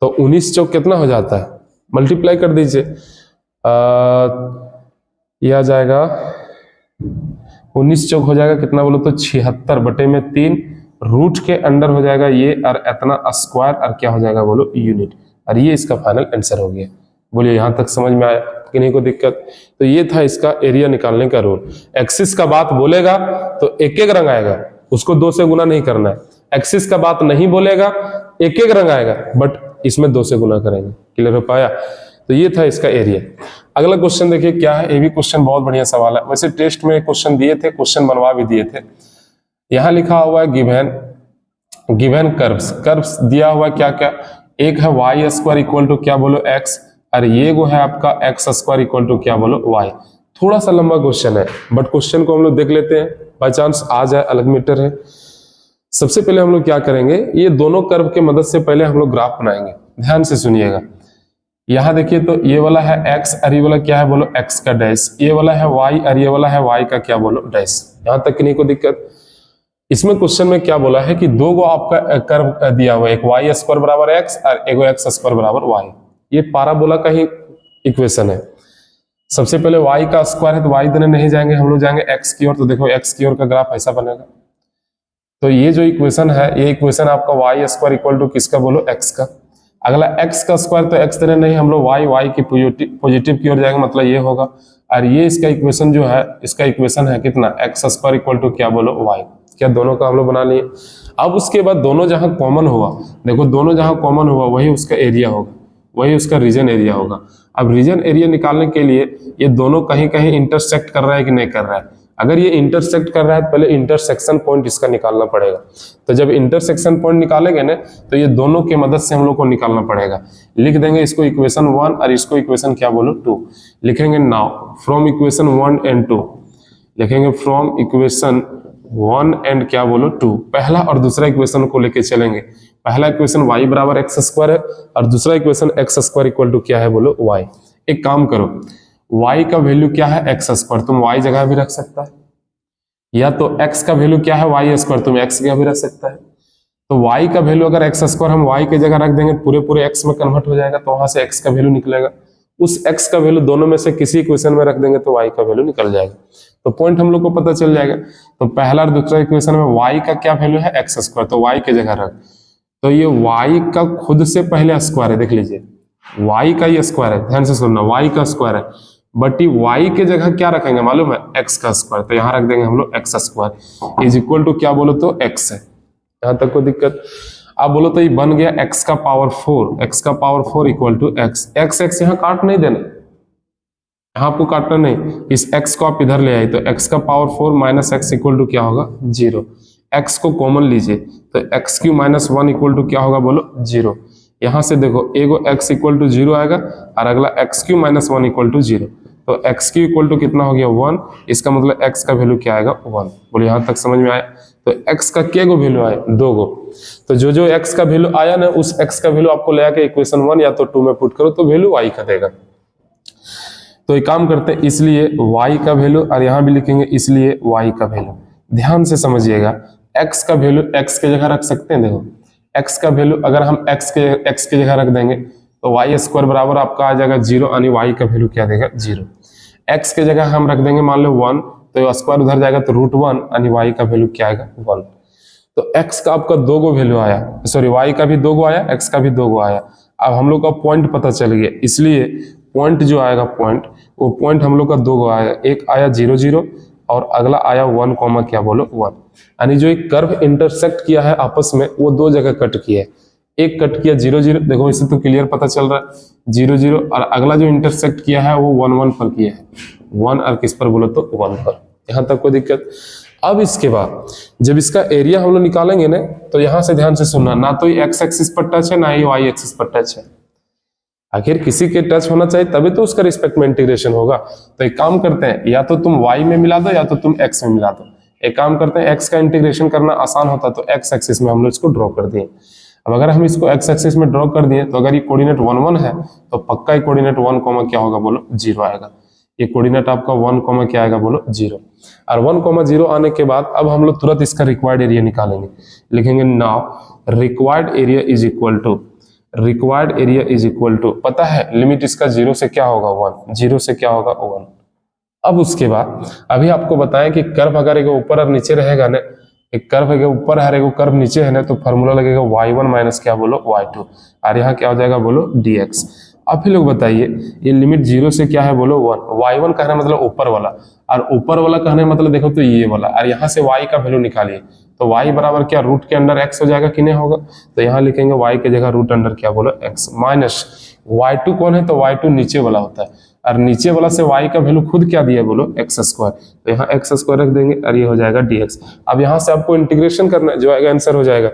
तो 19 चौक कितना हो जाता है, मल्टीप्लाई कर दीजिए, यह आ जाएगा 19 चौक हो जाएगा कितना बोलो तो 76/3 रूट के अंडर हो जाएगा ये और इतना स्क्वायर और क्या हो जाएगा बोलो यूनिट, और ये इसका फाइनल आंसर हो गया। बोलिए यहाँ तक समझ में आया कि नहीं कोई दिक्कत। तो ये था इसका एरिया निकालने का रूल। एक्सिस का बात बोलेगा तो एक एक रंग आएगा, उसको 2 से गुना नहीं करना है। एक्सिस का बात नहीं बोलेगा एक एक रंग आएगा, बट इसमें 2 से गुना करेंगे। क्लियर हो पाया? तो ये था इसका एरिया। अगला क्वेश्चन देखिए क्या है, ये भी क्वेश्चन बहुत बढ़िया सवाल है। वैसे टेस्ट में क्वेश्चन दिए थे, क्वेश्चन बनवा भी दिए थे। यहाँ लिखा हुआ है गिवन कर्व्स दिया हुआ है क्या क्या, एक है वाई स्क्वायर इक्वल टू क्या बोलो एक्स, और ये वो है आपका एक्स स्क्वायर इक्वल टू क्या बोलो वाई। थोड़ा सा लंबा क्वेश्चन है बट क्वेश्चन को हम लोग देख लेते हैं, बाई चांस आ जाए, अलग मीटर है। सबसे पहले हम लोग क्या करेंगे, ये दोनों कर्व के मदद से पहले हम लोग ग्राफ बनाएंगे। ध्यान से सुनिएगा, यहाँ देखिए तो ये वाला है x और ये वाला क्या है बोलो x का डैश, ये वाला है y और ये वाला है y का क्या बोलो डैश। यहाँ तक नहीं को दिक्कत। इसमें क्वेश्चन में क्या बोला है कि दो गो आपका कर्व दिया हुआ है, एक y स्क्वायर बराबर x और एक x स्क्वायर बराबर y। ये पाराबोला का ही इक्वेशन है। सबसे पहले y का स्क्वायर है तो y देने नहीं जाएंगे, हम लोग जाएंगे x की ओर। तो देखो x की ओर का ग्राफ ऐसा बनेगा। तो ये जो इक्वेशन है, ये इक्वेशन आपका y स्क्वायर इक्वल टू किसका बोलो x का। अगला x का स्क्वायर तो x देने नहीं, हम लोग y की पॉजिटिव की ओर जाएंगे, मतलब ये होगा। और ये इसका इक्वेशन जो है, इसका इक्वेशन है कितना, x स्क्वायर इक्वल टू क्या बोलो y। क्या दोनों का हम लोग बना लिए। अब उसके बाद दोनों जहां कॉमन हुआ, देखो दोनों जहां कॉमन हुआ वही उसका एरिया होगा, वही उसका रीजन एरिया होगा। अब रीजन एरिया निकालने के लिए ये दोनों कहीं कहीं इंटरसेक्ट कर रहा है कि नहीं कर रहा है। अगर ये इंटरसेक्ट कर रहा है तो पहले इंटरसेक्शन पॉइंट इसका निकालना पड़ेगा। तो जब इंटरसेक्शन पॉइंट निकालेंगे ना तो ये दोनों के मदद से हम लोग को निकालना पड़ेगा। लिख देंगे इसको इक्वेशन 1 और इसको इक्वेशन क्या बोलो 2। लिखेंगे नाउ फ्रॉम इक्वेशन 1 एंड 2, लिखेंगे फ्रॉम इक्वेशन 1 एंड क्या बोलो 2। पहला और दूसरा इक्वेशन को लेके चलेंगे। पहला इक्वेशन y बराबर एक्स स्क्वायर है और दूसरा equation x square equal to क्या है बोलो y। एक काम करो, y का वैल्यू क्या है एक्स स्क्वायर, तुम y जगह भी रख सकता है, या तो x का वैल्यू क्या है y स्क्वायर, तुम x जगह भी रख सकता है। तो y का वैल्यू अगर एक्स स्क्वायर हम y की जगह रख देंगे, पूरे x में कन्वर्ट हो जाएगा, तो वहां से x का वैल्यू निकलेगा। उस x का वैल्यू दोनों में से किसी इक्वेशन में रख देंगे तो y का वैल्यू निकल जाएगा। तो पॉइंट हम लोग को पता चल जाएगा तो पहला और दूसरा इक्वेशन में y का क्या वैल्यू है एक्स स्क्वायर, तो y की जगह रख, तो ये y का खुद से पहले स्क्वायर है, देख लीजिए y का ये स्क्वायर है, ध्यान से सुनना, y का स्क्वायर है, बट ये y के जगह क्या रखेंगे मालूम है, x का स्क्वायर, तो यहाँ रख देंगे हम लोग x square is equal to क्या बोलो तो x है, यहाँ तक कोई दिक्कत। अब बोलो तो ये बन गया x का पावर 4, x का पावर 4 इक्वल टू x यहाँ काट नहीं देना, यहाँ आपको काटना नहीं, इस x को आप इधर ले आए तो x का power 4 minus x equal to क्या होगा 0, x को कॉमन लीजिए तो x cube minus 1 equal to क्या होगा बोलो 0, यहाँ से देखो एगो x इक्वल टू 0 आएगा और अगला x cube minus 1 equal to 0, तो x क्यू इक्वल टू कितना हो गया 1, इसका मतलब x का वैल्यू क्या आएगा 1। बोलो यहाँ तक समझ में आया, तो x का क्या गो वैल्यू आया 2 गो, तो जो x का वैल्यू आया ना उस x का वैल्यू आपको ले आके इक्वेशन 1 या तो 2 में पुट करो तो वैल्यू y का देगा। तो एक काम करते हैं, इसलिए y का वैल्यू और यहाँ भी लिखेंगे इसलिए y का वैल्यू, ध्यान से समझिएगा, x का वैल्यू x के जगह रख सकते हैं, देखो x का वैल्यू अगर हम x के जगह रख देंगे तो y स्क्वायर बराबर आपका आ जाएगा 0, यानी y का वैल्यू क्या देगा 0, x के जगह हम रख देंगे मान लो 1 तो स्क्वायर उधर जाएगा तो √1, यानी y का वैल्यू क्या आएगा 1। तो x का आपका 2 गो वैल्यू आया, सॉरी y का भी 2 गो आया, x का भी 2 गो आया, अब हम लोग का पॉइंट पता चल गया, इसलिए पॉइंट जो आएगा वो पॉइंट हम लोग का 2 गो आया, एक आया 0 0 और अगला आया 1 कॉमा क्या बोलो 1, यानी जो एक कर्व इंटरसेक्ट किया है आपस में वो 2 जगह कट किया है, एक कट किया 0 0, देखो इससे तो क्लियर पता चल रहा है 0 0, और अगला जो इंटरसेक्ट किया है वो 1 1 पर किया है, 1 और किस पर बोलो तो 1 पर, यहाँ तक कोई दिक्कत। अब इसके बाद जब इसका एरिया हम लोग निकालेंगे ना तो यहाँ से ध्यान से सुनना, ना तो ये x एक्सिस पर टच है ना ही y एक्सिस पर टच है, आखिर किसी के टच होना चाहिए तभी तो उसका रिस्पेक्ट में इंटीग्रेशन होगा। तो एक काम करते हैं, या तो तुम y में मिला दो या तो तुम x में मिला दो, एक काम करते हैं x का इंटीग्रेशन करना आसान होता तो x एक्सिस में हम लोग इसको ड्रॉ कर दिए, अब अगर हम इसको x एक्सिस में ड्रॉ कर दिए तो अगर ये कोऑर्डिनेट 1 1 है तो पक्का ये कोऑर्डिनेट 1 कॉमा क्या होगा बोलो 0 आएगा, ये कोऑर्डिनेट आपका 1 कॉमा क्या आएगा बोलो 0, और 1 कॉमा 0 आने के बाद अब हम लोग तुरंत इसका रिक्वायर्ड एरिया निकालेंगे, लिखेंगे now required area is equal to, required area is equal to, पता है लिमिट इसका 0 से क्या होगा 1, 0 से क्या होगा 1। अब उसके बाद अभी आपको बताएं कि कर्व अगर एक ऊपर और नीचे रहेगा ना, एक कर्व है ऊपर है एक कर्व नीचे है ना, तो फॉर्मूला लगेगा y1 माइनस क्या बोलो y2, और यहाँ क्या हो जाएगा बोलो dx। अब फिर लोग बताइए ये लिमिट 0 से क्या है बोलो 1, y1 कहना मतलब ऊपर वाला, और ऊपर वाला कहने मतलब देखो तो ये वाला, और यहाँ से y का वैल्यू निकालिए तो y बराबर क्या रूट के अंडर x हो जाएगा कि नहीं होगा, तो यहाँ लिखेंगे y के जगह रूट अंडर क्या बोलो x माइनस y2 कौन है तो y2 नीचे वाला होता है, और नीचे वाला से y का वैल्यू खुद क्या दिया बोलो x स्क्वायर, तो यहाँ x स्क्वायर रख देंगे और ये हो जाएगा dx। अब यहाँ से आपको इंटीग्रेशन करना है, जो आएगा आंसर हो जाएगा,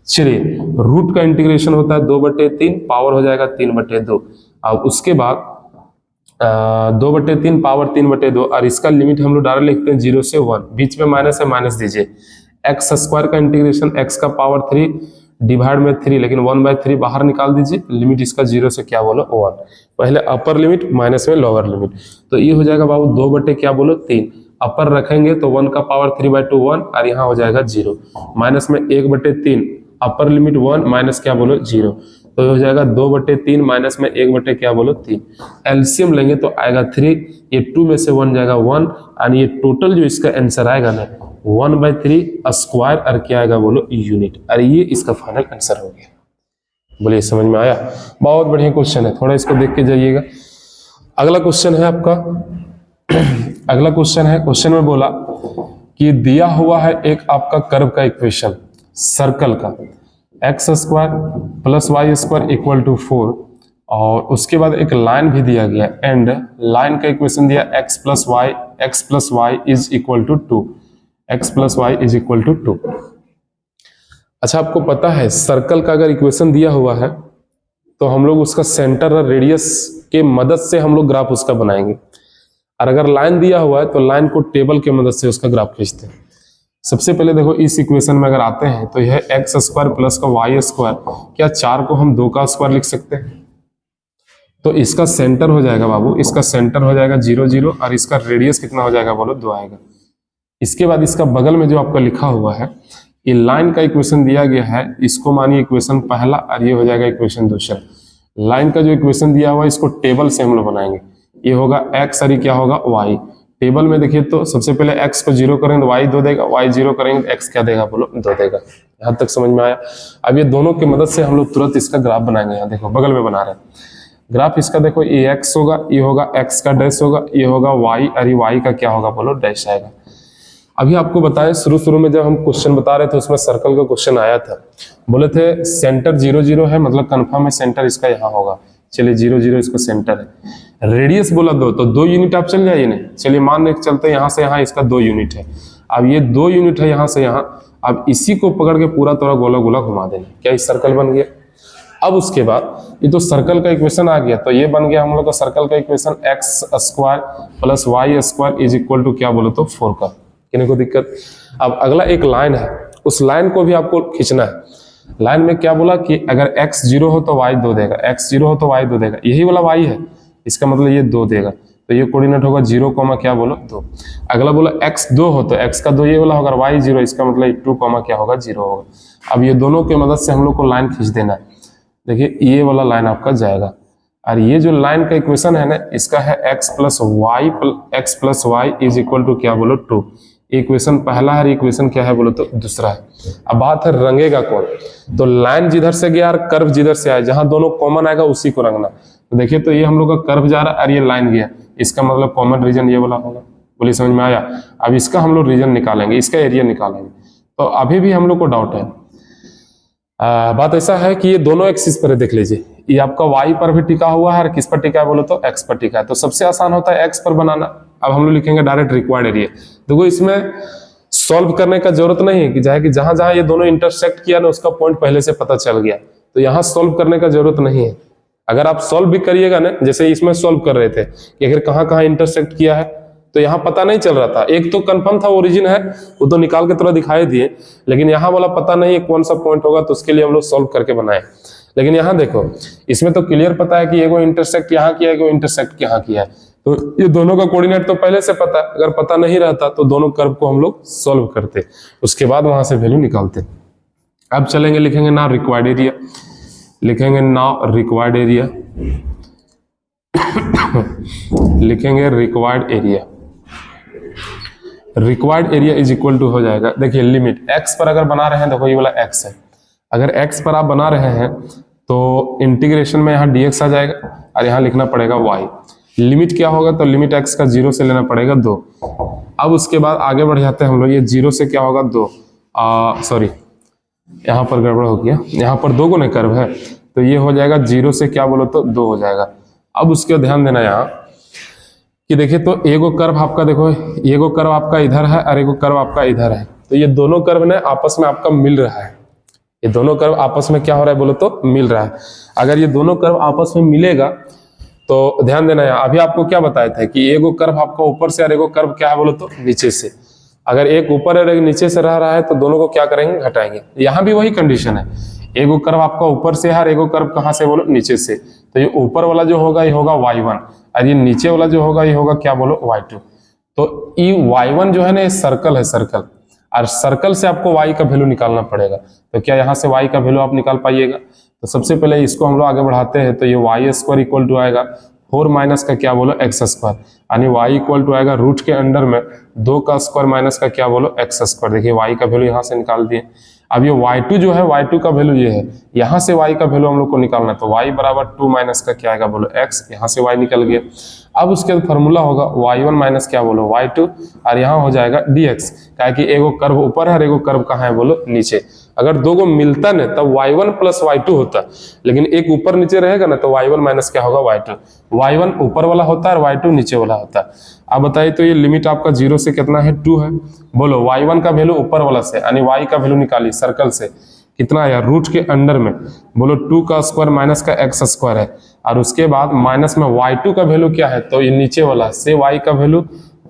चलिए रूट का इंटीग्रेशन होता है 2/3, पावर हो जाएगा 3/2, अब उसके बाद 2/3 पावर 3/2, और इसका लिमिट हम लोग डायरेक्ट लिखते हैं 0 से 1, बीच में माइनस है माइनस दीजिए, x स्क्वायर का इंटीग्रेशन x का पावर 3 डिवाइड में 3, लेकिन 1/3 बाहर निकाल दीजिए, लिमिट इसका 0 से क्या बोलो 1, पहले अपर लिमिट माइनस में लोअर लिमिट, तो ये हो जाएगा बाबू 2 क्या बोलो 3, अपर रखेंगे तो 1 का पावर 3/2 1, और यहाँ हो जाएगा 0, माइनस में 1/3 अपर लिमिट 1 माइनस क्या बोलो 0, तो हो जाएगा 2/3 माइनस में 1 क्या बोलो 3, एलसीएम लेंगे तो आएगा 3, ये 2 में से 1 जाएगा 1, और ये टोटल जो इसका आंसर आएगा ना 1/3 स्क्वायर और क्या आएगा बोलो यूनिट, और ये इसका फाइनल आंसर हो गया। बोलिए समझ में आया, बहुत बढ़िया क्वेश्चन है, थोड़ा इसको देख के जाइएगा। अगला क्वेश्चन है आपका अगला क्वेश्चन है, क्वेश्चन में बोला कि दिया हुआ है एक आपका कर्व का इक्वेशन सर्कल का, x square plus y square equal to 4, और उसके बाद एक लाइन भी दिया गया एंड लाइन का इक्वेशन दिया x plus y is equal to 2, x plus y is equal to 2। अच्छा आपको पता है सर्कल का अगर इक्वेशन दिया हुआ है तो हम लोग उसका सेंटर और रेडियस के मदद से हम लोग ग्राफ उसका बनाएंगे, और अगर लाइन दिया हुआ है तो लाइन को टेबल के मदद से उसका ग्राफ खींचते हैं। सबसे पहले देखो इस इक्वेशन में अगर आते हैं तो यह x स्क्वायर प्लस का वाई स्क्वायर, क्या 4 को हम 2 का स्क्वायर लिख सकते हैं, तो इसका सेंटर हो जाएगा बाबू, इसका सेंटर हो जाएगा 0 0, और इसका रेडियस कितना हो जाएगा बोलो 2 आएगा। इसके बाद इसका बगल में जो आपका लिखा हुआ है ये लाइन का इक्वेशन दिया गया है, इसको मानिए इक्वेशन पहला और ये हो जाएगा इक्वेशन दूसरा। लाइन का जो इक्वेशन दिया हुआ है इसको टेबल से हम लोग बनाएंगे, ये होगा x और ये क्या होगा y, टेबल में देखिए तो सबसे पहले x को 0 करेंगे तो y 2 देगा, y 0 करेंगे तो x क्या देगा बोलो 2 देगा। यहाँ तक समझ में आया। अब ये दोनों की मदद से हम लोग तुरंत इसका ग्राफ बनाएंगे। यहाँ देखो बगल में बना रहे हैं ग्राफ इसका, देखो ये x होगा, ये होगा x का डैश होगा, ये होगा y, और ये y का क्या होगा बोलो डैश आएगा। अभी आपको बताएं शुरू में जब हम क्वेश्चन बता रहे थे उसमें सर्कल का क्वेश्चन आया था, बोले थे सेंटर 0 0 है, मतलब कंफर्म है सेंटर इसका यहाँ होगा। चलिए 0 0 इसका सेंटर है। रेडियस बोला 2 तो 2 यूनिट आप चल जाइए नहीं, चलिए मान के चलते हैं यहाँ से यहाँ इसका 2 यूनिट है। अब ये 2 यूनिट है यहाँ से यहाँ, अब इसी को पकड़ के पूरा थोड़ा गोला गोला घुमा देना, क्या इस सर्कल बन गया। अब उसके बाद ये तो सर्कल का इक्वेशन आ गया, तो ये बन गया हम लोग का सर्कल का equation x square plus y square is equal to क्या बोलो तो 4 का। किन्हीं को दिक्कत। अब अगला एक लाइन है, उस लाइन को भी आपको खींचना है। लाइन में क्या बोला कि अगर x 0 हो तो y 2 देगा, x 0 हो तो y 2 देगा, यही वाला y है, इसका मतलब ये 2 देगा, तो ये कोऑर्डिनेट होगा 0 कॉमा क्या बोलो 2। अगला बोला x 2 हो तो x का 2 ये वाला होगा, y 0 इसका मतलब 2 कॉमा क्या होगा 0 होगा। अब ये दोनों की मदद से हम लोग को लाइन खींच देना है। देखिए ये वाला लाइन आपका जाएगा, और ये जो लाइन का इक्वेशन है ना इसका है x plus y is equal to क्या बोलो 2। इक्वेशन पहला है, इक्वेशन क्या है बोलो तो दूसरा है। अब बात है रंगेगा कौन, तो लाइन जिधर से गया और कर्व जिधर से आया, जहां दोनों कॉमन आएगा उसी को रंगना। तो देखिए तो ये हम लोग का कर्व जा रहा है और ये लाइन गया, इसका मतलब कॉमन रीजन ये वाला होगा। बोलिए समझ में आया। अब इसका हम लोग रीजन निकालेंगे, इसका एरिया निकालेंगे। तो अभी भी हम लोग को डाउट है। बात ऐसा है कि ये दोनों एक्सिस पर देख लीजिए, ये आपका y पर भी टिका हुआ है और किस पर टिका है बोलो तो x पर टिका है, तो सबसे आसान होता है x पर बनाना। अब हम लोग लिखेंगे डायरेक्ट रिक्वायर्ड एरिया। देखो इसमें सॉल्व करने का जरूरत नहीं है कि जहां जहां ये दोनों इंटरसेक्ट किया ना उसका पॉइंट पहले से पता चल गया, तो यहाँ सॉल्व करने का जरूरत नहीं है। अगर आप सॉल्व भी करिएगा ना, जैसे इसमें सॉल्व कर रहे थे कि अगर कहाँ इंटरसेक्ट किया है, तो यहाँ पता नहीं चल रहा था। एक तो कंफर्म था ओरिजिन है, वो तो निकाल के थोड़ा दिखाई दिए, लेकिन यहाँ वाला पता नहीं है कौन सा पॉइंट होगा, तो उसके लिए हम लोग सॉल्व करके बनाए। लेकिन यहाँ देखो इसमें तो क्लियर पता है कि एगो इंटरसेक्ट यहाँ किया, एगो इंटरसेक्ट यहाँ किया है, तो ये दोनों का कोऑर्डिनेट तो पहले से पता है। अगर पता नहीं रहता तो दोनों कर्व को हम लोग सॉल्व करते, उसके बाद वहां से वैल्यू निकालते। अब चलेंगे, लिखेंगे नाउ रिक्वायर्ड एरिया, लिखेंगे नाउ रिक्वायर्ड एरिया, लिखेंगे required area. Required area is equal to हो जाएगा, देखिए लिमिट x पर अगर बना रहे हैं, देखो ये वाला x है, अगर x पर आप बना रहे हैं तो इंटीग्रेशन में यहाँ dx आ जाएगा और यहाँ लिखना पड़ेगा y। लिमिट क्या होगा, तो लिमिट x का 0 से लेना पड़ेगा 2। अब उसके बाद आगे बढ़ जाते हैं हम लोग, ये 0 से क्या होगा 2, सॉरी यहाँ पर गड़बड़ हो गया, यहाँ पर 2 गुना कर्व है, तो ये हो जाएगा 0 से क्या बोलो तो 2 हो जाएगा। अब उसके ध्यान देना यहाँ कि देखिए तो एगो कर्व आपका, देखो एगो कर्व आपका इधर है और एगो कर्व आपका इधर है, तो ये दोनों कर्व ने आपस में आपका मिल रहा है। ये दोनों कर्व आपस में क्या हो रहा है बोलो तो मिल रहा है। अगर ये दोनों कर्व आपस में मिलेगा तो ध्यान देना यहाँ, अभी आपको क्या बताया था कि एगो कर्व आपका ऊपर से और एगो कर्व क्या है बोलो तो नीचे से। अगर एक ऊपर और एक नीचे से रह रहा है तो दोनों को क्या करेंगे घटाएंगे। यहाँ भी वही कंडीशन है, एगो कर्व आपका ऊपर से है और एगो कर्व कहाँ से बोलो नीचे से, तो ये ऊपर वाला जो होगा ये होगा y1 और ये नीचे वाला जो होगा ये होगा क्या बोलो y2। तो ये y1 जो है ना ये सर्कल है, सर्कल, और सर्कल से आपको y का वैल्यू निकालना पड़ेगा। तो क्या यहाँ से y का वैल्यू आप निकाल पाइएगा, तो सबसे पहले इसको हम लोग आगे बढ़ाते हैं, तो ये y स्क्वायर इक्वल टू आएगा 4 माइनस का क्या बोलो x स्क्वायर, यानी y इक्वल टू आएगा रूट के अंडर में 2 का स्क्वायर माइनस का क्या बोलो x स्क्वायर। देखिए y का वैल्यू यहाँ से निकाल दिए। अब ये y2 जो है, y2 का वैल्यू ये है, यहाँ से y का वैल्यू हम लोग को निकालना है, तो y बराबर 2 माइनस का क्या आएगा बोलो x, यहाँ से y निकल गया। अब उसके बाद फॉर्मूला होगा y1 माइनस क्या बोलो y2 और यहाँ हो जाएगा dx, क्या कि एगो कर्व ऊपर है और एगो कर्व कहाँ है बोलो नीचे। अगर दो को मिलता ना तब y1 प्लस y2 होता, लेकिन एक ऊपर नीचे रहेगा ना तो y1 माइनस क्या होगा y2। y1 ऊपर वाला होता है और y2 नीचे वाला होता है। अब बताइए तो ये लिमिट आपका 0 से कितना है 2 है, बोलो y1 का वैल्यू ऊपर वाला से यानी y का वैल्यू निकालिए सर्कल से, कितना है रूट के अंडर में बोलो 2 का स्क्वायर माइनस का x स्क्वायर है, और उसके बाद माइनस में y2 का वैल्यू क्या है, तो ये नीचे वाला से y का वैल्यू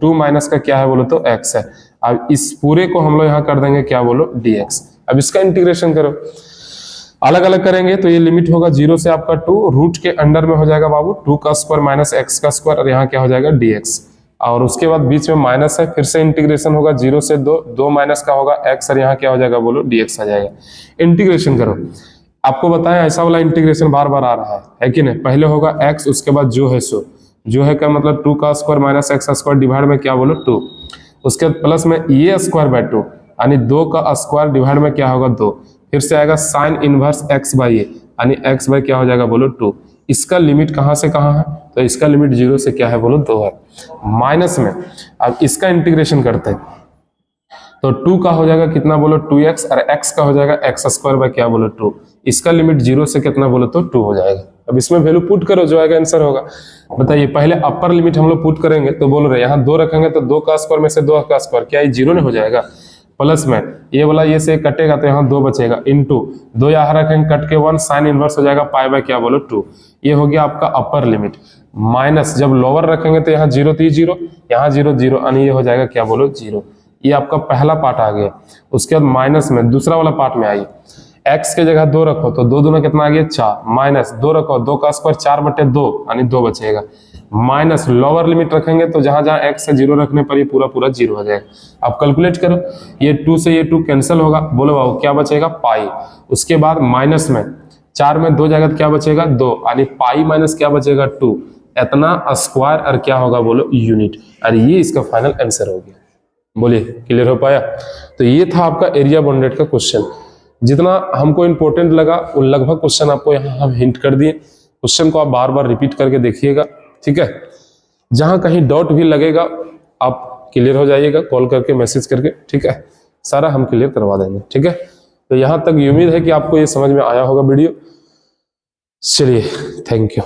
2 माइनस का क्या है बोलो तो x है। अब इस पूरे को हम लोग यहाँ कर देंगे क्या बोलो dx। अब इसका इंटीग्रेशन करो, अलग अलग करेंगे तो ये लिमिट होगा 0 से आपका 2, रूट के अंडर में हो जाएगा बाबू 2 का स्क्वायर माइनस x का स्क्वायर, और यहाँ क्या हो जाएगा dx, और उसके बाद बीच में माइनस है, फिर से इंटीग्रेशन होगा 0 से 2, 2 माइनस का होगा x और यहाँ क्या हो जाएगा बोलो dx आ जाएगा। इंटीग्रेशन करो, आपको बताएं ऐसा वाला इंटीग्रेशन बार बार आ रहा है कि नहीं, पहले होगा x उसके बाद जो है सो, जो है क्या मतलब 2 का square minus x square divide में क्या बोलो 2, उसके बाद प्लस में ये स्क्वायर बाय 2 यानी 2 का स्क्वायर डिवाइड में क्या होगा 2, फिर से आएगा साइन इनवर्स एक्स बाई ए यानी एक्स बाई क्या हो जाएगा बोलो 2। इसका लिमिट कहां से कहां है, तो इसका लिमिट 0 से क्या है बोलो 2 है। माइनस में अब इसका इंटीग्रेशन करते हैं तो 2 का हो जाएगा कितना बोलो 2x और x का हो जाएगा एक्स स्क्वायर बाय क्या बोलो 2। इसका लिमिट 0 से कितना बोलो तो 2 हो जाएगा। अब इसमें वैल्यू पुट करो, जो आएगा आंसर होगा। बताइए पहले अपर लिमिट हम लोग पुट करेंगे तो बोल रहे यहाँ 2 रखेंगे तो 2 का स्क्वायर में से 2 का स्क्वायर क्या ये 0 नहीं हो जाएगा, प्लस में ये वाला ये से कटेगा तो यहाँ 2 बचेगा इंटू 2 यहाँ रखेंगे कट के 1 साइन इनवर्स हो जाएगा पाई बाय क्या बोलो 2। ये हो गया आपका अपर लिमिट। माइनस जब लोअर रखेंगे तो यहाँ 0 तो 0, यहाँ 0 0 यानी ये हो जाएगा क्या बोलो 0। ये आपका पहला पार्ट आ गया। उसके बाद माइनस में दूसरा वाला पार्ट में आइए, x के जगह 2 रखो तो 2 दूना कितना आ गया 4, माइनस 2 रखो 2 का स्क्वायर 4/2 यानी 2 बचेगा, माइनस लोअर लिमिट रखेंगे तो जहां जहां x से 0 रखने पर ये पूरा पूरा 0 हो जाएगा। अब कैलकुलेट करो, ये 2 से ये 2 कैंसिल होगा, बोलो बाबू क्या बचेगा पाई। उसके बाद माइनस में 4 में 2 जगह क्या बचेगा 2 यानी पाई माइनस क्या बचेगा 2, इतना स्क्वायर और क्या होगा बोलो यूनिट। और ये इसका फाइनल आंसर हो गया। बोलिए क्लियर हो पाया। तो ये था आपका एरिया बाउंडेड का क्वेश्चन। जितना हमको इंपॉर्टेंट लगा वो लगभग क्वेश्चन आपको यहाँ हम हिंट कर दिए। क्वेश्चन को आप बार बार रिपीट करके देखिएगा, ठीक है। जहां कहीं डाउट भी लगेगा आप क्लियर हो जाइएगा, कॉल करके मैसेज करके, ठीक है। सारा हम क्लियर करवा देंगे, ठीक है। तो यहाँ तक उम्मीद है कि आपको ये समझ में आया होगा वीडियो। चलिए थैंक यू।